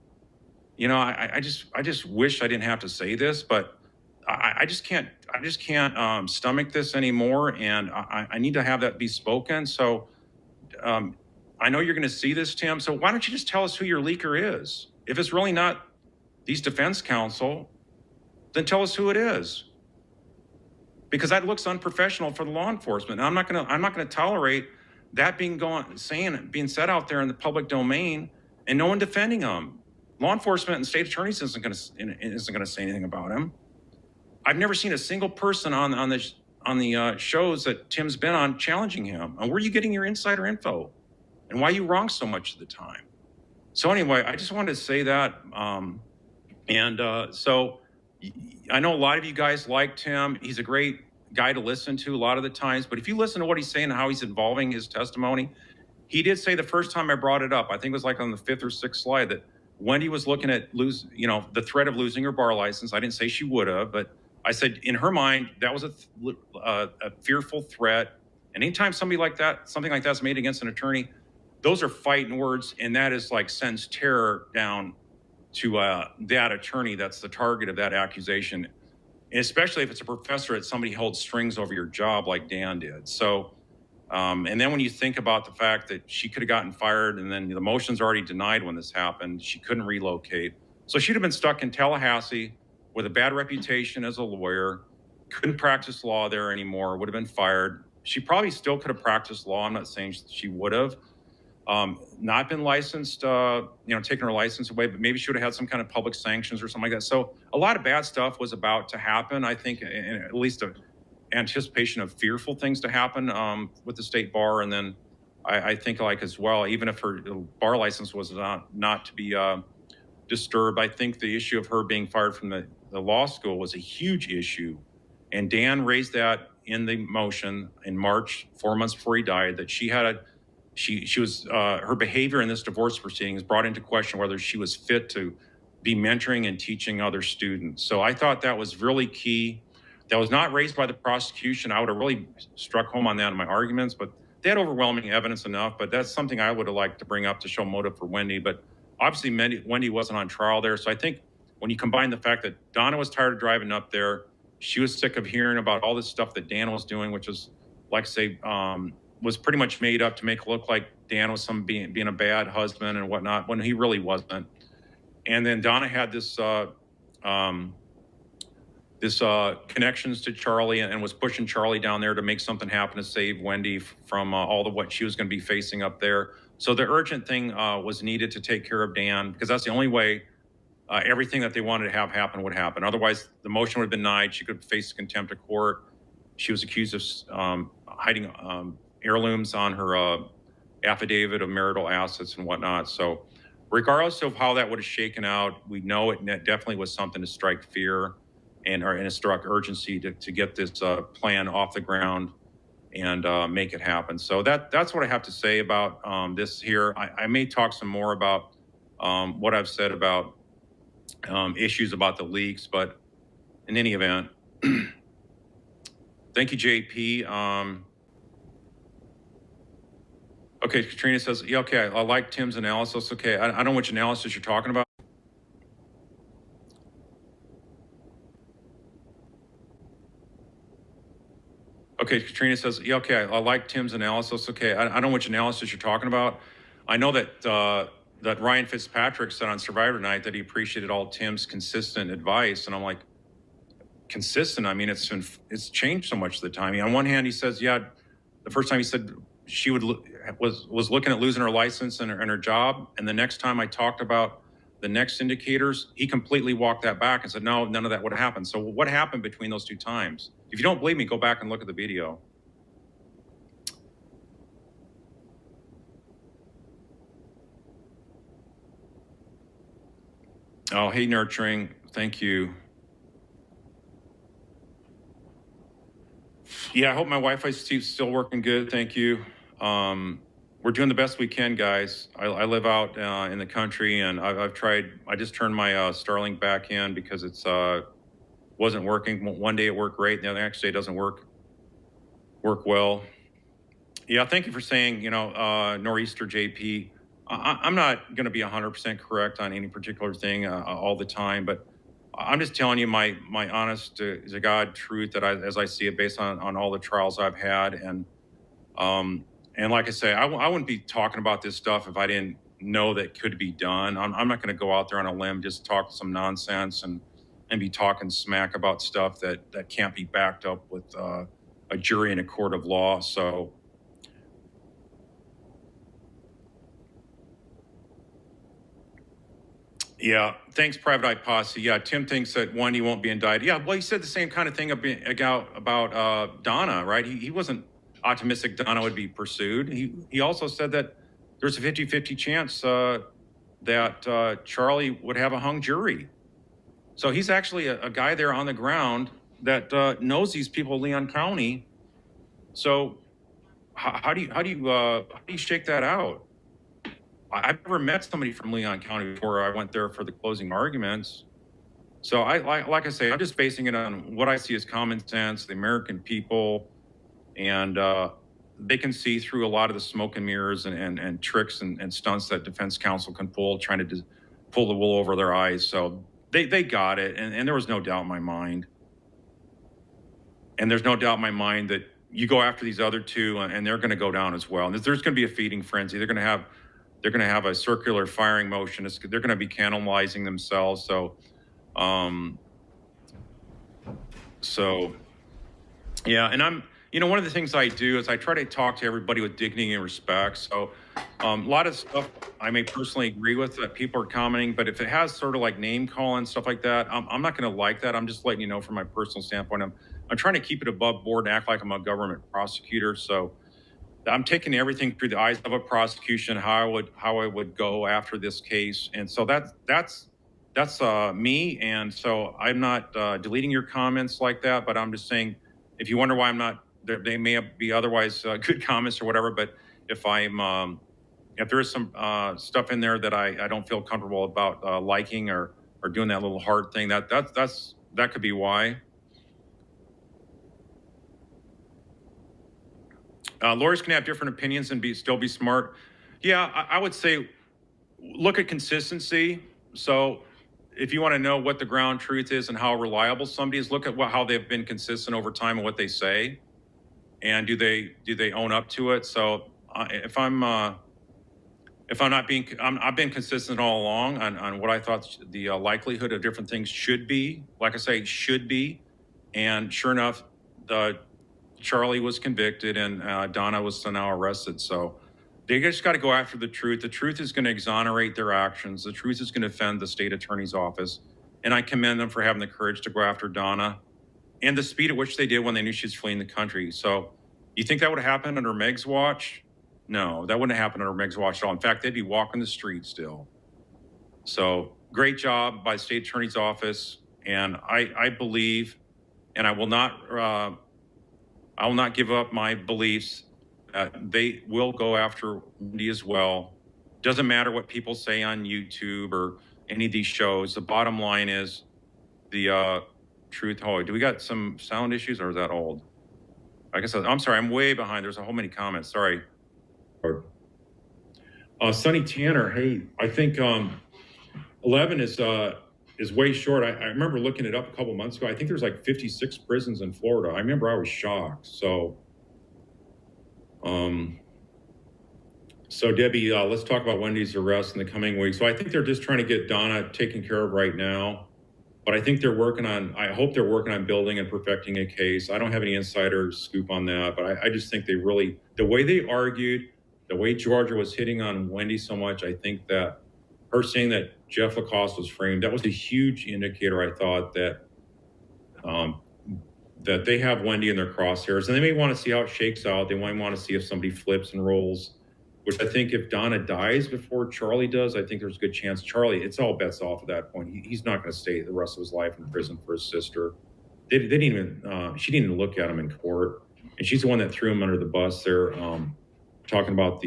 I just wish I didn't have to say this, but I just can't stomach this anymore. And I need to have that be spoken. So I know you're going to see this, Tim. So why don't you just tell us who your leaker is? If it's really not these defense counsel, then tell us who it is. Because that looks unprofessional for the law enforcement. And I'm not going to tolerate that being said out there in the public domain and no one defending them. Law enforcement and state attorneys isn't going to say anything about him. I've never seen a single person on the shows that Tim's been on challenging him. And where are you getting your insider info? And why are you wrong so much of the time? So anyway, I just wanted to say that And so I know a lot of you guys liked him. He's a great guy to listen to a lot of the times. But if you listen to what he's saying and how he's involving his testimony, he did say the first time I brought it up, I think it was like on the 5th or 6th slide, that Wendy was looking at the threat of losing her bar license. I didn't say she would have, but I said in her mind that was a fearful threat. And anytime something like that's made against an attorney, those are fighting words, and that is like sends terror down to that attorney that's the target of that accusation, and especially if it's a professor that somebody holds strings over your job like Dan did. So, and then when you think about the fact that she could have gotten fired, and then the motion's already denied when this happened, she couldn't relocate. So she'd have been stuck in Tallahassee with a bad reputation as a lawyer, couldn't practice law there anymore, would have been fired. She probably still could have practiced law. I'm not saying she would have. Not been licensed, taking her license away, but maybe she would have had some kind of public sanctions or something like that. So a lot of bad stuff was about to happen, I think, and at least an anticipation of fearful things to happen with the state bar. And then I think as well, even if her bar license was not to be disturbed, I think the issue of her being fired from the law school was a huge issue. And Dan raised that in the motion in March, 4 months before he died, that she had she was her behavior in this divorce proceedings brought into question whether she was fit to be mentoring and teaching other students. So I thought that was really key. That was not raised by the prosecution. I would have really struck home on that in my arguments, but they had overwhelming evidence enough. But that's something I would have liked to bring up to show motive for Wendy. But obviously Wendy wasn't on trial there. So I think when you combine the fact that Donna was tired of driving up there, she was sick of hearing about all this stuff that Dan was doing, which was, like I say, was pretty much made up to make it look like Dan was being a bad husband and whatnot, when he really wasn't. And then Donna had this connections to Charlie and was pushing Charlie down there to make something happen to save Wendy from what she was going to be facing up there. So the urgent thing was needed to take care of Dan, because that's the only way everything that they wanted to have happen would happen. Otherwise, the motion would have been denied. She could face contempt of court. She was accused of hiding heirlooms on her affidavit of marital assets and whatnot. So regardless of how that would have shaken out, we know it definitely was something to strike fear and a struck urgency to get this plan off the ground and make it happen. So that's what I have to say about this here. I may talk some more about what I've said about issues about the leaks, but in any event, thank you, JP. Okay, Katrina says, yeah, okay, I like Tim's analysis. Okay, I don't know which analysis you're talking about. Okay, Katrina says, yeah, okay, I like Tim's analysis. Okay, I don't know which analysis you're talking about. I know that that Ryan Fitzpatrick said on Survivor Night that he appreciated all Tim's consistent advice, and I'm like, consistent? I mean, it's changed so much of the time. On one hand, he says, yeah, the first time he said she was looking at losing her license and her job, and the next time I talked about the next indicators, he completely walked that back and said, no, none of that would have happened. So what happened between those two times? If you don't believe me, go back and look at the video. Oh, hey, nurturing. Thank you. Yeah, I hope my Wi-Fi is still working good. Thank you. We're doing the best we can, guys. I live out in the country, and I've tried. I just turned my Starlink back in because it's wasn't working. One day it worked great, the next day it doesn't work well. Yeah, thank you for saying, Nor'easter JP. I'm not going to be 100% correct on any particular thing all the time, but I'm just telling you my honest to God truth that as I see it based on all the trials I've had. And like I say, I wouldn't be talking about this stuff if I didn't know that could be done. I'm not going to go out there on a limb, just talk some nonsense and be talking smack about stuff that can't be backed up with a jury in a court of law. So yeah, thanks, Private Eye Posse. Yeah, Tim thinks that Wendy won't be indicted. Yeah, well, he said the same kind of thing about Donna, right? He wasn't optimistic Donna would be pursued. He also said that there's a 50-50 chance that Charlie would have a hung jury. So he's actually a guy there on the ground that knows these people in Leon County. So how do you shake that out? I've never met somebody from Leon County before I went there for the closing arguments. So like I say, I'm just basing it on what I see as common sense, the American people, and they can see through a lot of the smoke and mirrors and tricks and stunts that defense counsel can pull, trying to pull the wool over their eyes. So they got it, and there was no doubt in my mind. And there's no doubt in my mind that you go after these other two, and they're going to go down as well. And there's going to be a feeding frenzy. They're going to have a circular firing motion. They're going to be cannibalizing themselves. So yeah, and one of the things I do is I try to talk to everybody with dignity and respect. So a lot of stuff I may personally agree with that people are commenting, but if it has sort of like name calling, stuff like that, I'm not going to like that. I'm just letting you know from my personal standpoint. I'm trying to keep it above board and act like I'm a government prosecutor. So I'm taking everything through the eyes of a prosecution, how I would go after this case. And so that's me. And so I'm not deleting your comments like that, but I'm just saying, if you wonder why I'm not, they may be otherwise good comments or whatever, but if there is some stuff in there that I don't feel comfortable about liking or doing that little heart thing, that could be why. Lawyers can have different opinions and still be smart. Yeah, I would say look at consistency. So if you want to know what the ground truth is and how reliable somebody is, look at how they've been consistent over time and what they say, and do they own up to it. So if I've been consistent all along on what I thought the likelihood of different things should be. Like I say, should be, and sure enough, Charlie was convicted and Donna was now arrested. So they just got to go after the truth. The truth is going to exonerate their actions. The truth is going to offend the state attorney's office. And I commend them for having the courage to go after Donna and the speed at which they did when they knew she was fleeing the country. So you think that would have happened under Meg's watch? No, that wouldn't have happened under Meg's watch at all. In fact, they'd be walking the street still. So great job by the state attorney's office. And I believe, and I will not give up my beliefs. They will go after Wendy as well. Doesn't matter what people say on YouTube or any of these shows. The bottom line is the truth. Oh, do we got some sound issues, or is that old? I guess I'm sorry. I'm way behind. There's a whole many comments. Sorry. Sonny Tanner. Hey, I think 11 is way short. I remember looking it up a couple months ago. I think there's like 56 prisons in Florida. I remember I was shocked. So Debbie, let's talk about Wendy's arrest in the coming week. So I think they're just trying to get Donna taken care of right now. But I think I hope they're working on building and perfecting a case. I don't have any insider scoop on that, but I just think the way they argued, the way Georgia was hitting on Wendy so much, I think that her saying that Jeff Lacoste was framed, that was a huge indicator, I thought, that that they have Wendy in their crosshairs. And they may want to see how it shakes out. They might want to see if somebody flips and rolls, which I think if Donna dies before Charlie does, I think there's a good chance. Charlie, it's all bets off at that point. He's not going to stay the rest of his life in prison for his sister. She didn't even look at him in court. And she's the one that threw him under the bus there, talking about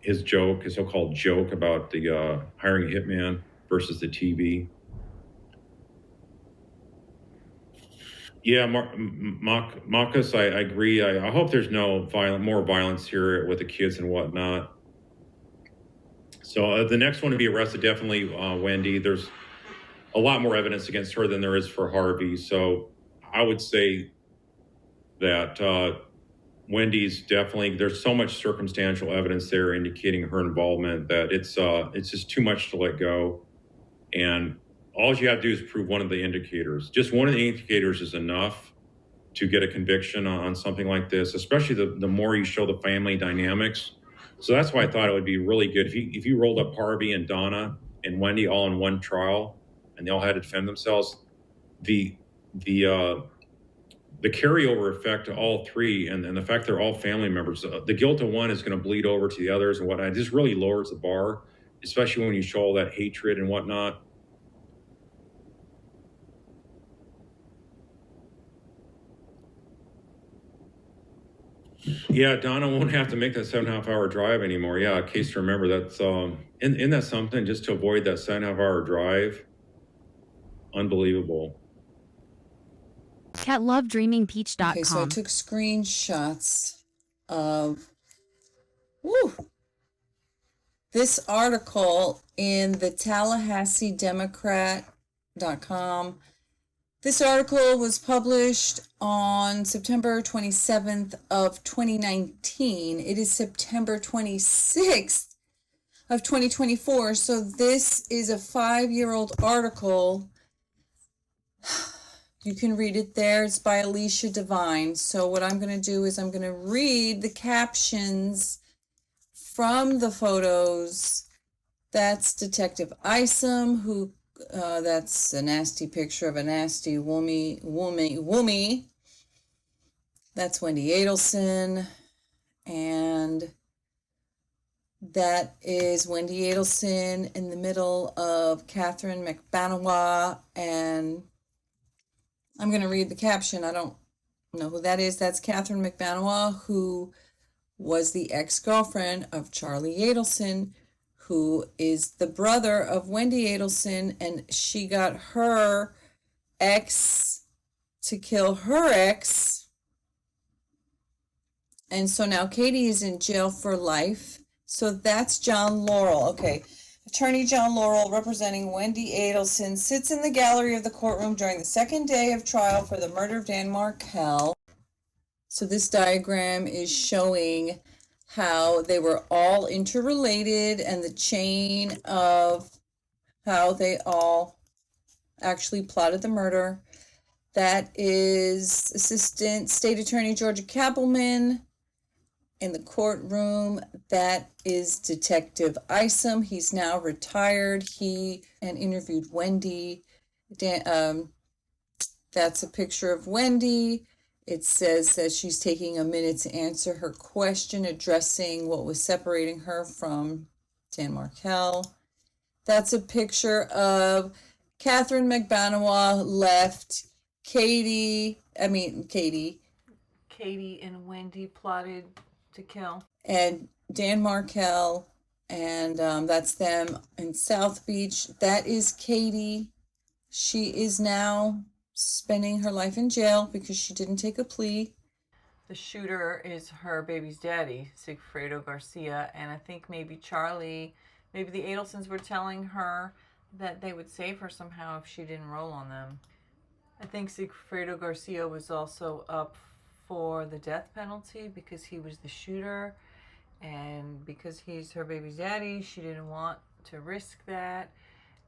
his so-called joke about the hiring a hitman versus the TV. Yeah, Marcus, I agree. I hope there's no more violence here with the kids and whatnot. So the next one to be arrested, definitely Wendy. There's a lot more evidence against her than there is for Harvey. So I would say that Wendy's definitely, there's so much circumstantial evidence there indicating her involvement that it's just too much to let go. And all you have to do is prove one of the indicators. Just one of the indicators is enough to get a conviction on something like this, especially the more you show the family dynamics. So that's why I thought it would be really good if you rolled up Harvey and Donna and Wendy all in one trial and they all had to defend themselves. The carryover effect to all three and the fact they're all family members, the guilt of one is going to bleed over to the others and whatnot. It just really lowers the bar, especially when you show all that hatred and whatnot. Yeah, Donna won't have to make that 7.5 hour drive anymore. Yeah, a case to remember. That's isn't that something, just to avoid that 7.5 hour drive? Unbelievable. At lovedreamingpeach.com. Okay, so I took screenshots of this article in the Tallahassee Democrat.com. This article was published on September 27th of 2019. It is September 26th of 2024. So this is a 5-year-old article. You can read it there. It's by Alicia Devine. So what I'm going to do is I'm going to read the captions from the photos. That's Detective Isom, who that's a nasty picture of a nasty woman. That's Wendi Adelson, and that is Wendi Adelson in the middle of Catherine McBanowa, and I'm going to read the caption. I don't know who that is. That's Catherine McBanowa, who was the ex-girlfriend of Charlie Adelson, who is the brother of Wendi Adelson, and she got her ex to kill her ex. And so now Katie is in jail for life. So that's John Laurel. Okay. Attorney John Laurel, representing Wendi Adelson, sits in the gallery of the courtroom during the second day of trial for the murder of Dan Markel. So this diagram is showing how they were all interrelated and the chain of how they all actually plotted the murder. That is Assistant State Attorney Georgia Kappelman in the courtroom. That is Detective Isom. He's now retired. He interviewed Wendi. That's a picture of Wendi. It says that she's taking a minute to answer her question, addressing what was separating her from Dan Markel. That's a picture of Catherine McBanowa left. Katie and Wendi plotted to kill. And Dan Markel, and that's them in South Beach. That is Katie. She is now spending her life in jail because she didn't take a plea. The shooter is her baby's daddy, Sigfredo Garcia, and I think maybe the Adelsons were telling her that they would save her somehow if she didn't roll on them. I think Sigfredo Garcia was also up for the death penalty because he was the shooter, and because he's her baby's daddy, she didn't want to risk that.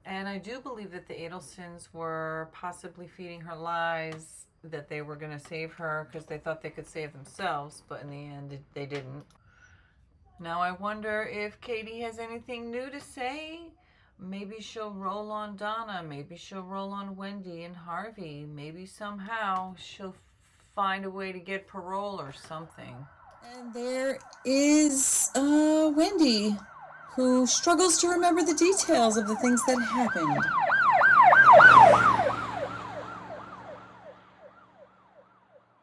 And I do believe that the Adelsons were possibly feeding her lies that they were going to save her because they thought they could save themselves, but in the end, they didn't. Now I wonder if Katie has anything new to say. Maybe she'll roll on Donna. Maybe she'll roll on Wendi and Harvey. Maybe somehow she'll find a way to get parole or something. And there is Wendi, who struggles to remember the details of the things that happened.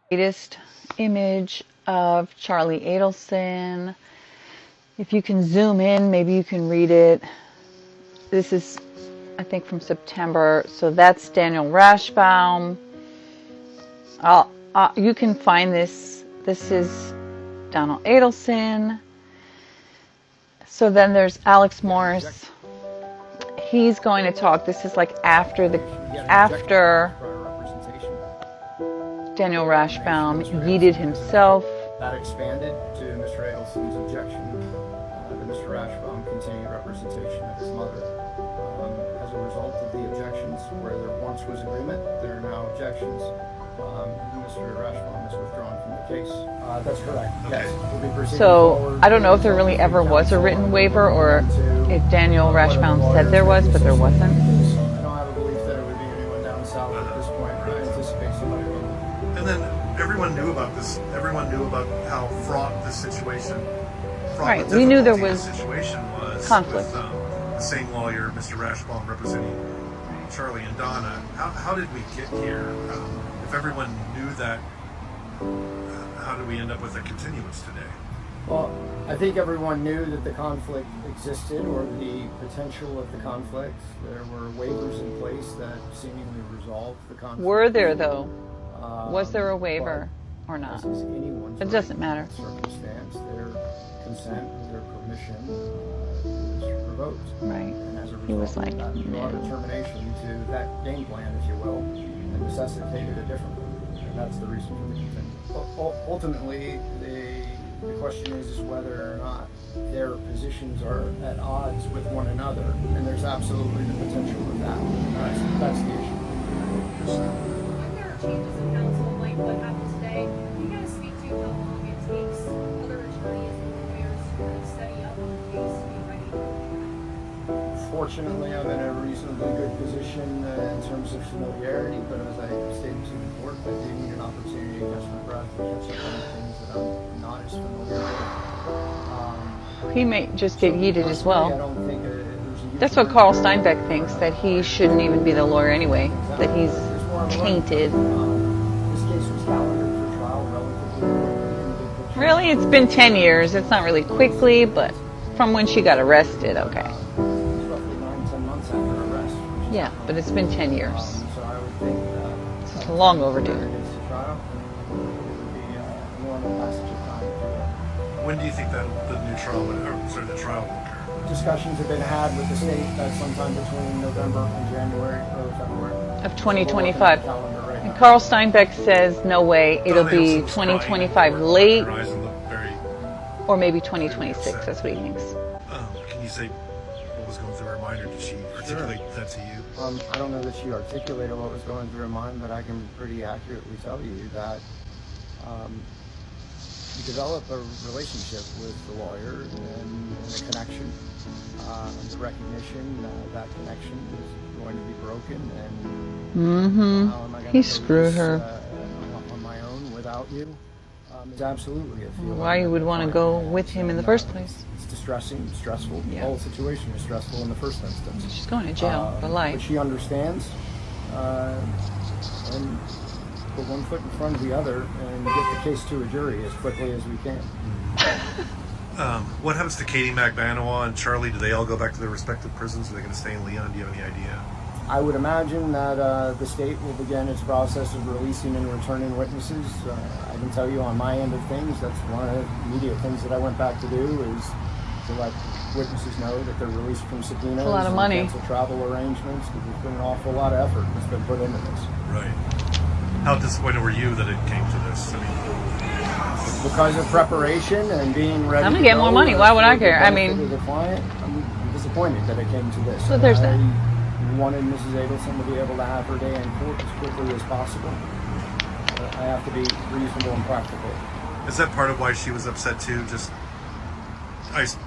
Latest image of Charlie Adelson. If you can zoom in, maybe you can read it. This is, I think, from September. So that's Daniel Rashbaum. You can find this. This is Donna Adelson. So then there's Alex Morris. He's going to talk. This is like after Daniel Rashbaum yeeted himself. That expanded to Mr. Adelson's objection that Mr. Rashbaum continued representation of his mother. As a result of the objections, where there once was agreement, there are now objections. Mr. Rashbaum is withdrawn from the case. That's correct. Yes. We'll be proceeding forward. I don't know if there really ever was a written waiver or if Daniel Rashbaum said there was, but there wasn't. I don't have a belief that it would be anyone down south at this point. I anticipate somebody will. And then everyone knew about this. Everyone knew about how fraught this situation. Right. We knew there was situation was conflict. With, the same lawyer, Mr. Rashbaum, representing Charlie and Donna. How did we get here? If everyone knew that how do we end up with a continuance today? Well, I think everyone knew that the conflict existed, or the potential of the conflict. There were waivers in place that seemingly resolved the conflict. Were there, though? Was there a waiver or As not? is anyone's It doesn't right in matter. that circumstance, their consent or their permission was revoked. Right. And as a result, He was like, that brought a no. termination to that game plan, if you will, and necessitated a different one. And that's the reason for the continuance. Ultimately, the question is whether or not their positions are at odds with one another, and there's absolutely the potential of that. That's the issue. When there are changes in counsel, like what happened today, can you guys speak to how long it takes other attorneys and lawyers to kind of study up on the case to be ready for trial? Fortunately, I'm in a reasonably good position in terms of familiarity, but as I stated to the court, I do need an opportunity to catch my breath and catch up on the things that I'm not as familiar with. He may just get yeeted as I well. don't think there's a That's what Carl Steinbeck thinks, that he shouldn't even be the lawyer anyway, that he's tainted. This case was calendared for trial relatively quickly. Really? It's been 10 years. It's not really quickly, but from when she got arrested, okay. It's roughly 9-10 months after arrest. Yeah, but it's been 10 years. So I would think It's long overdue. it's a trial, it would be a normal passage of time, if you will. When do you think that the new trial would, or sorry, the trial will occur? Discussions have been had with the state that sometime between November and January, early February. Of 2025. Calendar right And now. Carl Steinbeck says, no way, it'll Donna be Adelson was 2025 crying. late, Her eyes looked very, or maybe 2026. That's what he thinks. can you say what was going through her mind, or did she articulate that to you? I don't know that she articulated what was going through her mind, but I can pretty accurately tell you that you develop a relationship with the lawyer and a connection, the recognition that connection is going to be broken, and how am I going He to screwed her. on my own without you? It's absolutely a feeling. Why you would want to go with him in the first place? It's distressing, stressful. Yeah. The whole situation is stressful in the first instance. She's going to jail for But life. she understands, and put one foot in front of the other and get the case to a jury as quickly as we can. What happens to Katie McBanoa and Charlie? Do they all go back to their respective prisons? Are they going to stay in Leon? Do you have any idea? I would imagine that the state will begin its process of releasing and returning witnesses. I can tell you on my end of things, that's one of the immediate things that I went back to do, is to let witnesses know that they're released from subpoenas. It's a lot of and money. cancel travel arrangements, because there's been an awful lot of effort that's been put into this. Right. How disappointed were you that it came to this? I mean, Because of preparation and being ready. I'm gonna to get more go money. Why would I for the care? I benefit mean- of the client, I'm disappointed that it came to this. So there's I that. wanted Mrs. Adelson to be able to have her day in court as quickly as possible. But I have to be reasonable and practical. is that part of why she was upset too?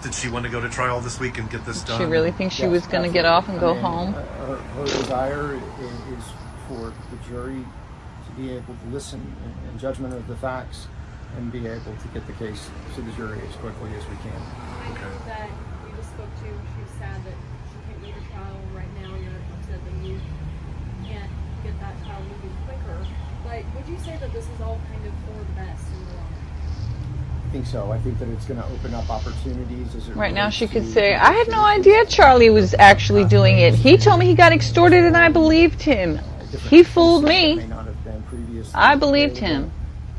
Did she want to go to trial this week and get this done? She really thinks she Yes, was going to get absolutely. off and go I mean, home? Her desire is for the jury to be able to listen in judgment of the facts and be able to get the case to the jury as quickly as we can. I know that you just spoke to, she was sad that she can't go to trial right now. You're upset that you can't get that trial moving quicker. But would you say that this is all kind of for the best in the long run? I think so. I think that it's going to open up opportunities as it Right now relates she could to- say, I had no idea Charlie was actually doing it. He told me he got extorted and I believed him. different He fooled cases that me. may not have been previously I believed available. him.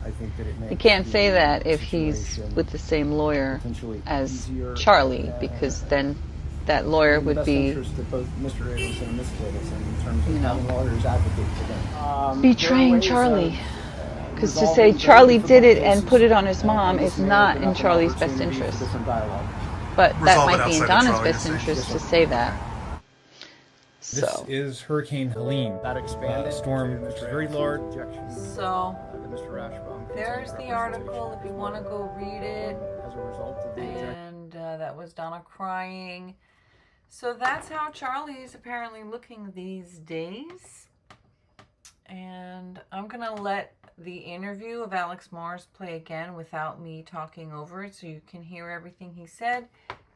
I think that it You makes can't the say that if he's situation with the same lawyer potentially as easier, Charlie, because then that lawyer in the would best be interest of both Mr. Adelson and Mrs. Adelson in terms of having lawyers advocate for them. There are betraying ways Charlie. of Because to resolving say very Charlie difficult did it and cases, put it on his and mom this is may not open in up an Charlie's best opportunity for interest. different dialogue. But that Resolve it might be in outside of Donna's trial, best you're saying? interest to Yes, say that. This So, is Hurricane Helene, That expanded a storm to which is Mr. very Adelson's large. objections, so that Mr. Ashbaum there's continued the article representation if you want to go read it. as a result of the objection. And that was Donna crying. So that's how Charlie is apparently looking these days. And I'm going to let the interview of Alex Morris play again without me talking over it so you can hear everything he said.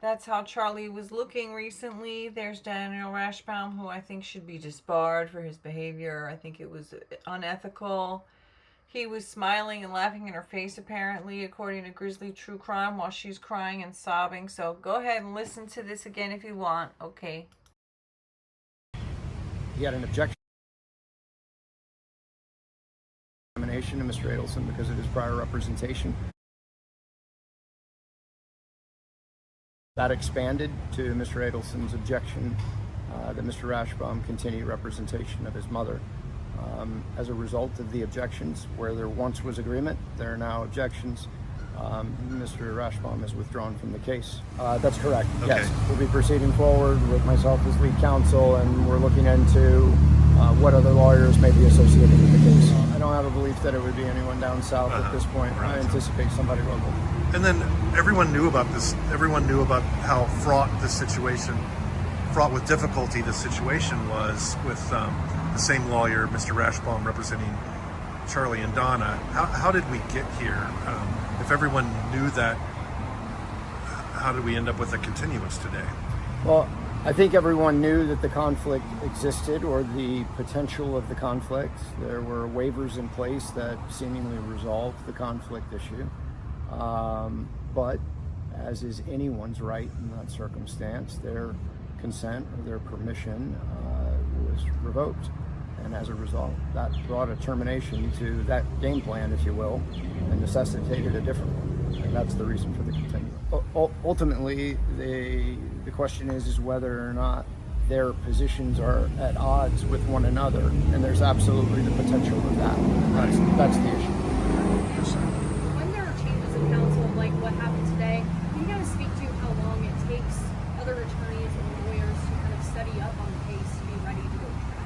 That's how Charlie was looking recently. There's Daniel Rashbaum, who I think should be disbarred for his behavior. I think it was unethical. He was smiling and laughing in her face, apparently, according to Grizzly True Crime, while she's crying and sobbing. So go ahead and listen to this again if you want. Okay. He had an objection to Mr. Adelson because of his prior representation. That expanded to Mr. Adelson's objection that Mr. Rashbaum continue representation of his mother. As a result of the objections, where there once was agreement, there are now objections. Mr. Rashbaum has withdrawn from the case. That's correct. Okay. Yes, we'll be proceeding forward with myself as lead counsel, and we're looking into what other lawyers may be associated with the case. I don't have a belief that it would be anyone down south at this point. Right. I anticipate somebody local. And then everyone knew about this. Everyone knew about how fraught with difficulty this situation was with the same lawyer, Mr. Rashbaum, representing Charlie and Donna. How did we get here? If everyone knew that, how did we end up with a continuance today? Well, I think everyone knew that the conflict existed, or the potential of the conflict. There were waivers in place that seemingly resolved the conflict issue. But as is anyone's right in that circumstance, their consent or their permission was revoked. And as a result, that brought a termination to that game plan, if you will, and necessitated a different one. And that's the reason for the continuance. Ultimately, the question is whether or not their positions are at odds with one another, and there's absolutely the potential of that. That's the issue. When there are changes in counsel, like what happened today, can you guys speak to how long it takes other attorneys and lawyers to kind of study up on the case to be ready to go to trial?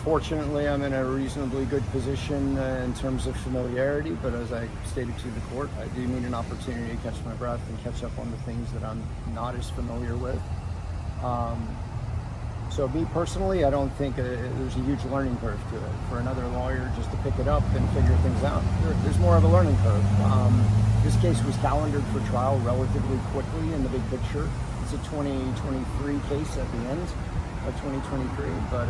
Fortunately, I'm in a reasonably good position in terms of familiarity, but as I stated to the court, I do need an opportunity to catch my breath and catch up on the things that I'm not as familiar with. So me personally, I don't think there's a huge learning curve to it. For another lawyer just to pick it up and figure things out, there's more of a learning curve. This case was calendared for trial relatively quickly in the big picture. It's a 2023 case at the end of 2023, but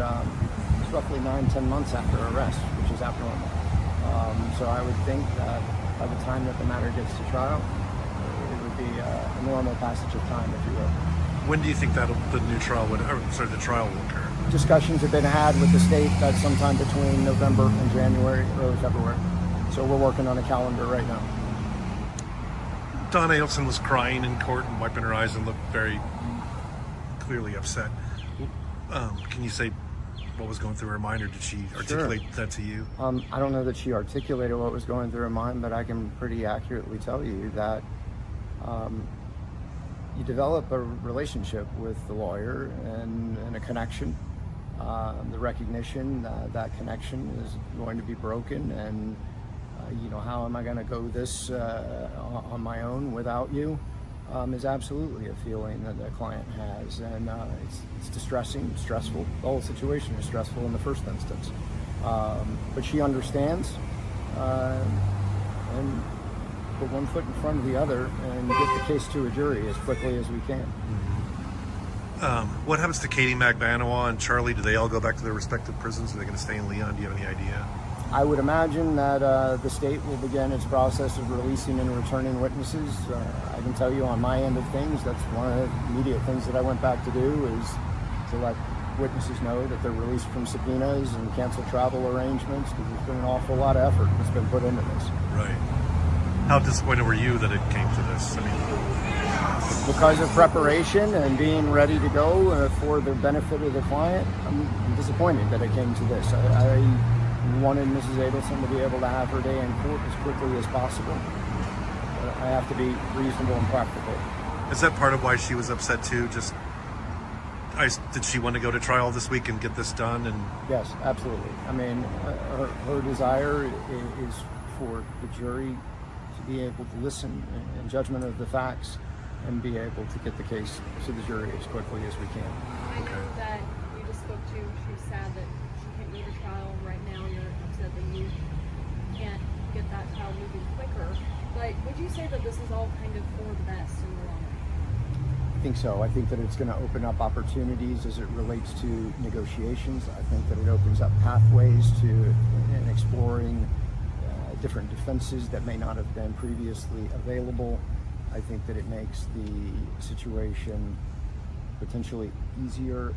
it's roughly 9-10 months after arrest, which is abnormal. So I would think that by the time that the matter gets to trial, it would be a normal passage of time, if you will. When do you think the trial will occur? Discussions have been had with the state that sometime between November and January, early February. So we're working on a calendar right now. Donna Adelson was crying in court and wiping her eyes and looked very clearly upset. Can you say what was going through her mind, or did she articulate that to you? I don't know that she articulated what was going through her mind, but I can pretty accurately tell you that you develop a relationship with the lawyer and a connection, the recognition that that connection is going to be broken, and how am I going to go this on my own without you, is absolutely a feeling that the client has, and it's distressing, stressful. The whole situation is stressful in the first instance, but she understands, and put one foot in front of the other and get the case to a jury as quickly as we can. What happens to Katie Magbanowa and Charlie? Do they all go back to their respective prisons? Are they going to stay in Leon? Do you have any idea? I would imagine that the state will begin its process of releasing and returning witnesses. I can tell you on my end of things, that's one of the immediate things that I went back to do, is to let witnesses know that they're released from subpoenas and cancel travel arrangements, because there's been an awful lot of effort that's been put into this. Right. How disappointed were you that it came to this? I mean, because of preparation and being ready to go for the benefit of the client, I'm disappointed that it came to this. I wanted Mrs. Adelson to be able to have her day in court as quickly as possible. But I have to be reasonable and practical. Is that part of why she was upset too? Did she want to go to trial this week and get this done? And yes, absolutely. I mean, her desire is for the jury to be able to listen in judgment of the facts and be able to get the case to the jury as quickly as we can. I know that you just spoke to, she's sad that she can't go to trial right now. You're upset that you can't get that trial moving quicker. But would you say that this is all kind of for the best in the long run? I think so. I think that it's going to open up opportunities as it relates to negotiations. I think that it opens up pathways to exploring different defenses that may not have been previously available. I think that it makes the situation potentially easier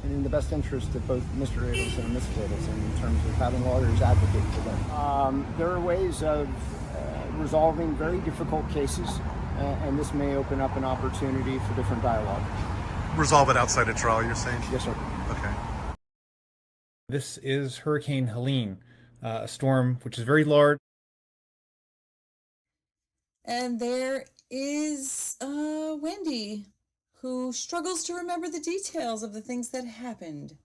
and in the best interest of both Mr. Adelson and Mrs. Adelson in terms of having lawyers advocate for them. There are ways of resolving very difficult cases, and this may open up an opportunity for different dialogue. Resolve it outside of trial, you're saying? Yes, sir. Okay. This is Hurricane Helene, a storm which is very large. And there is Wendy, who struggles to remember the details of the things that happened.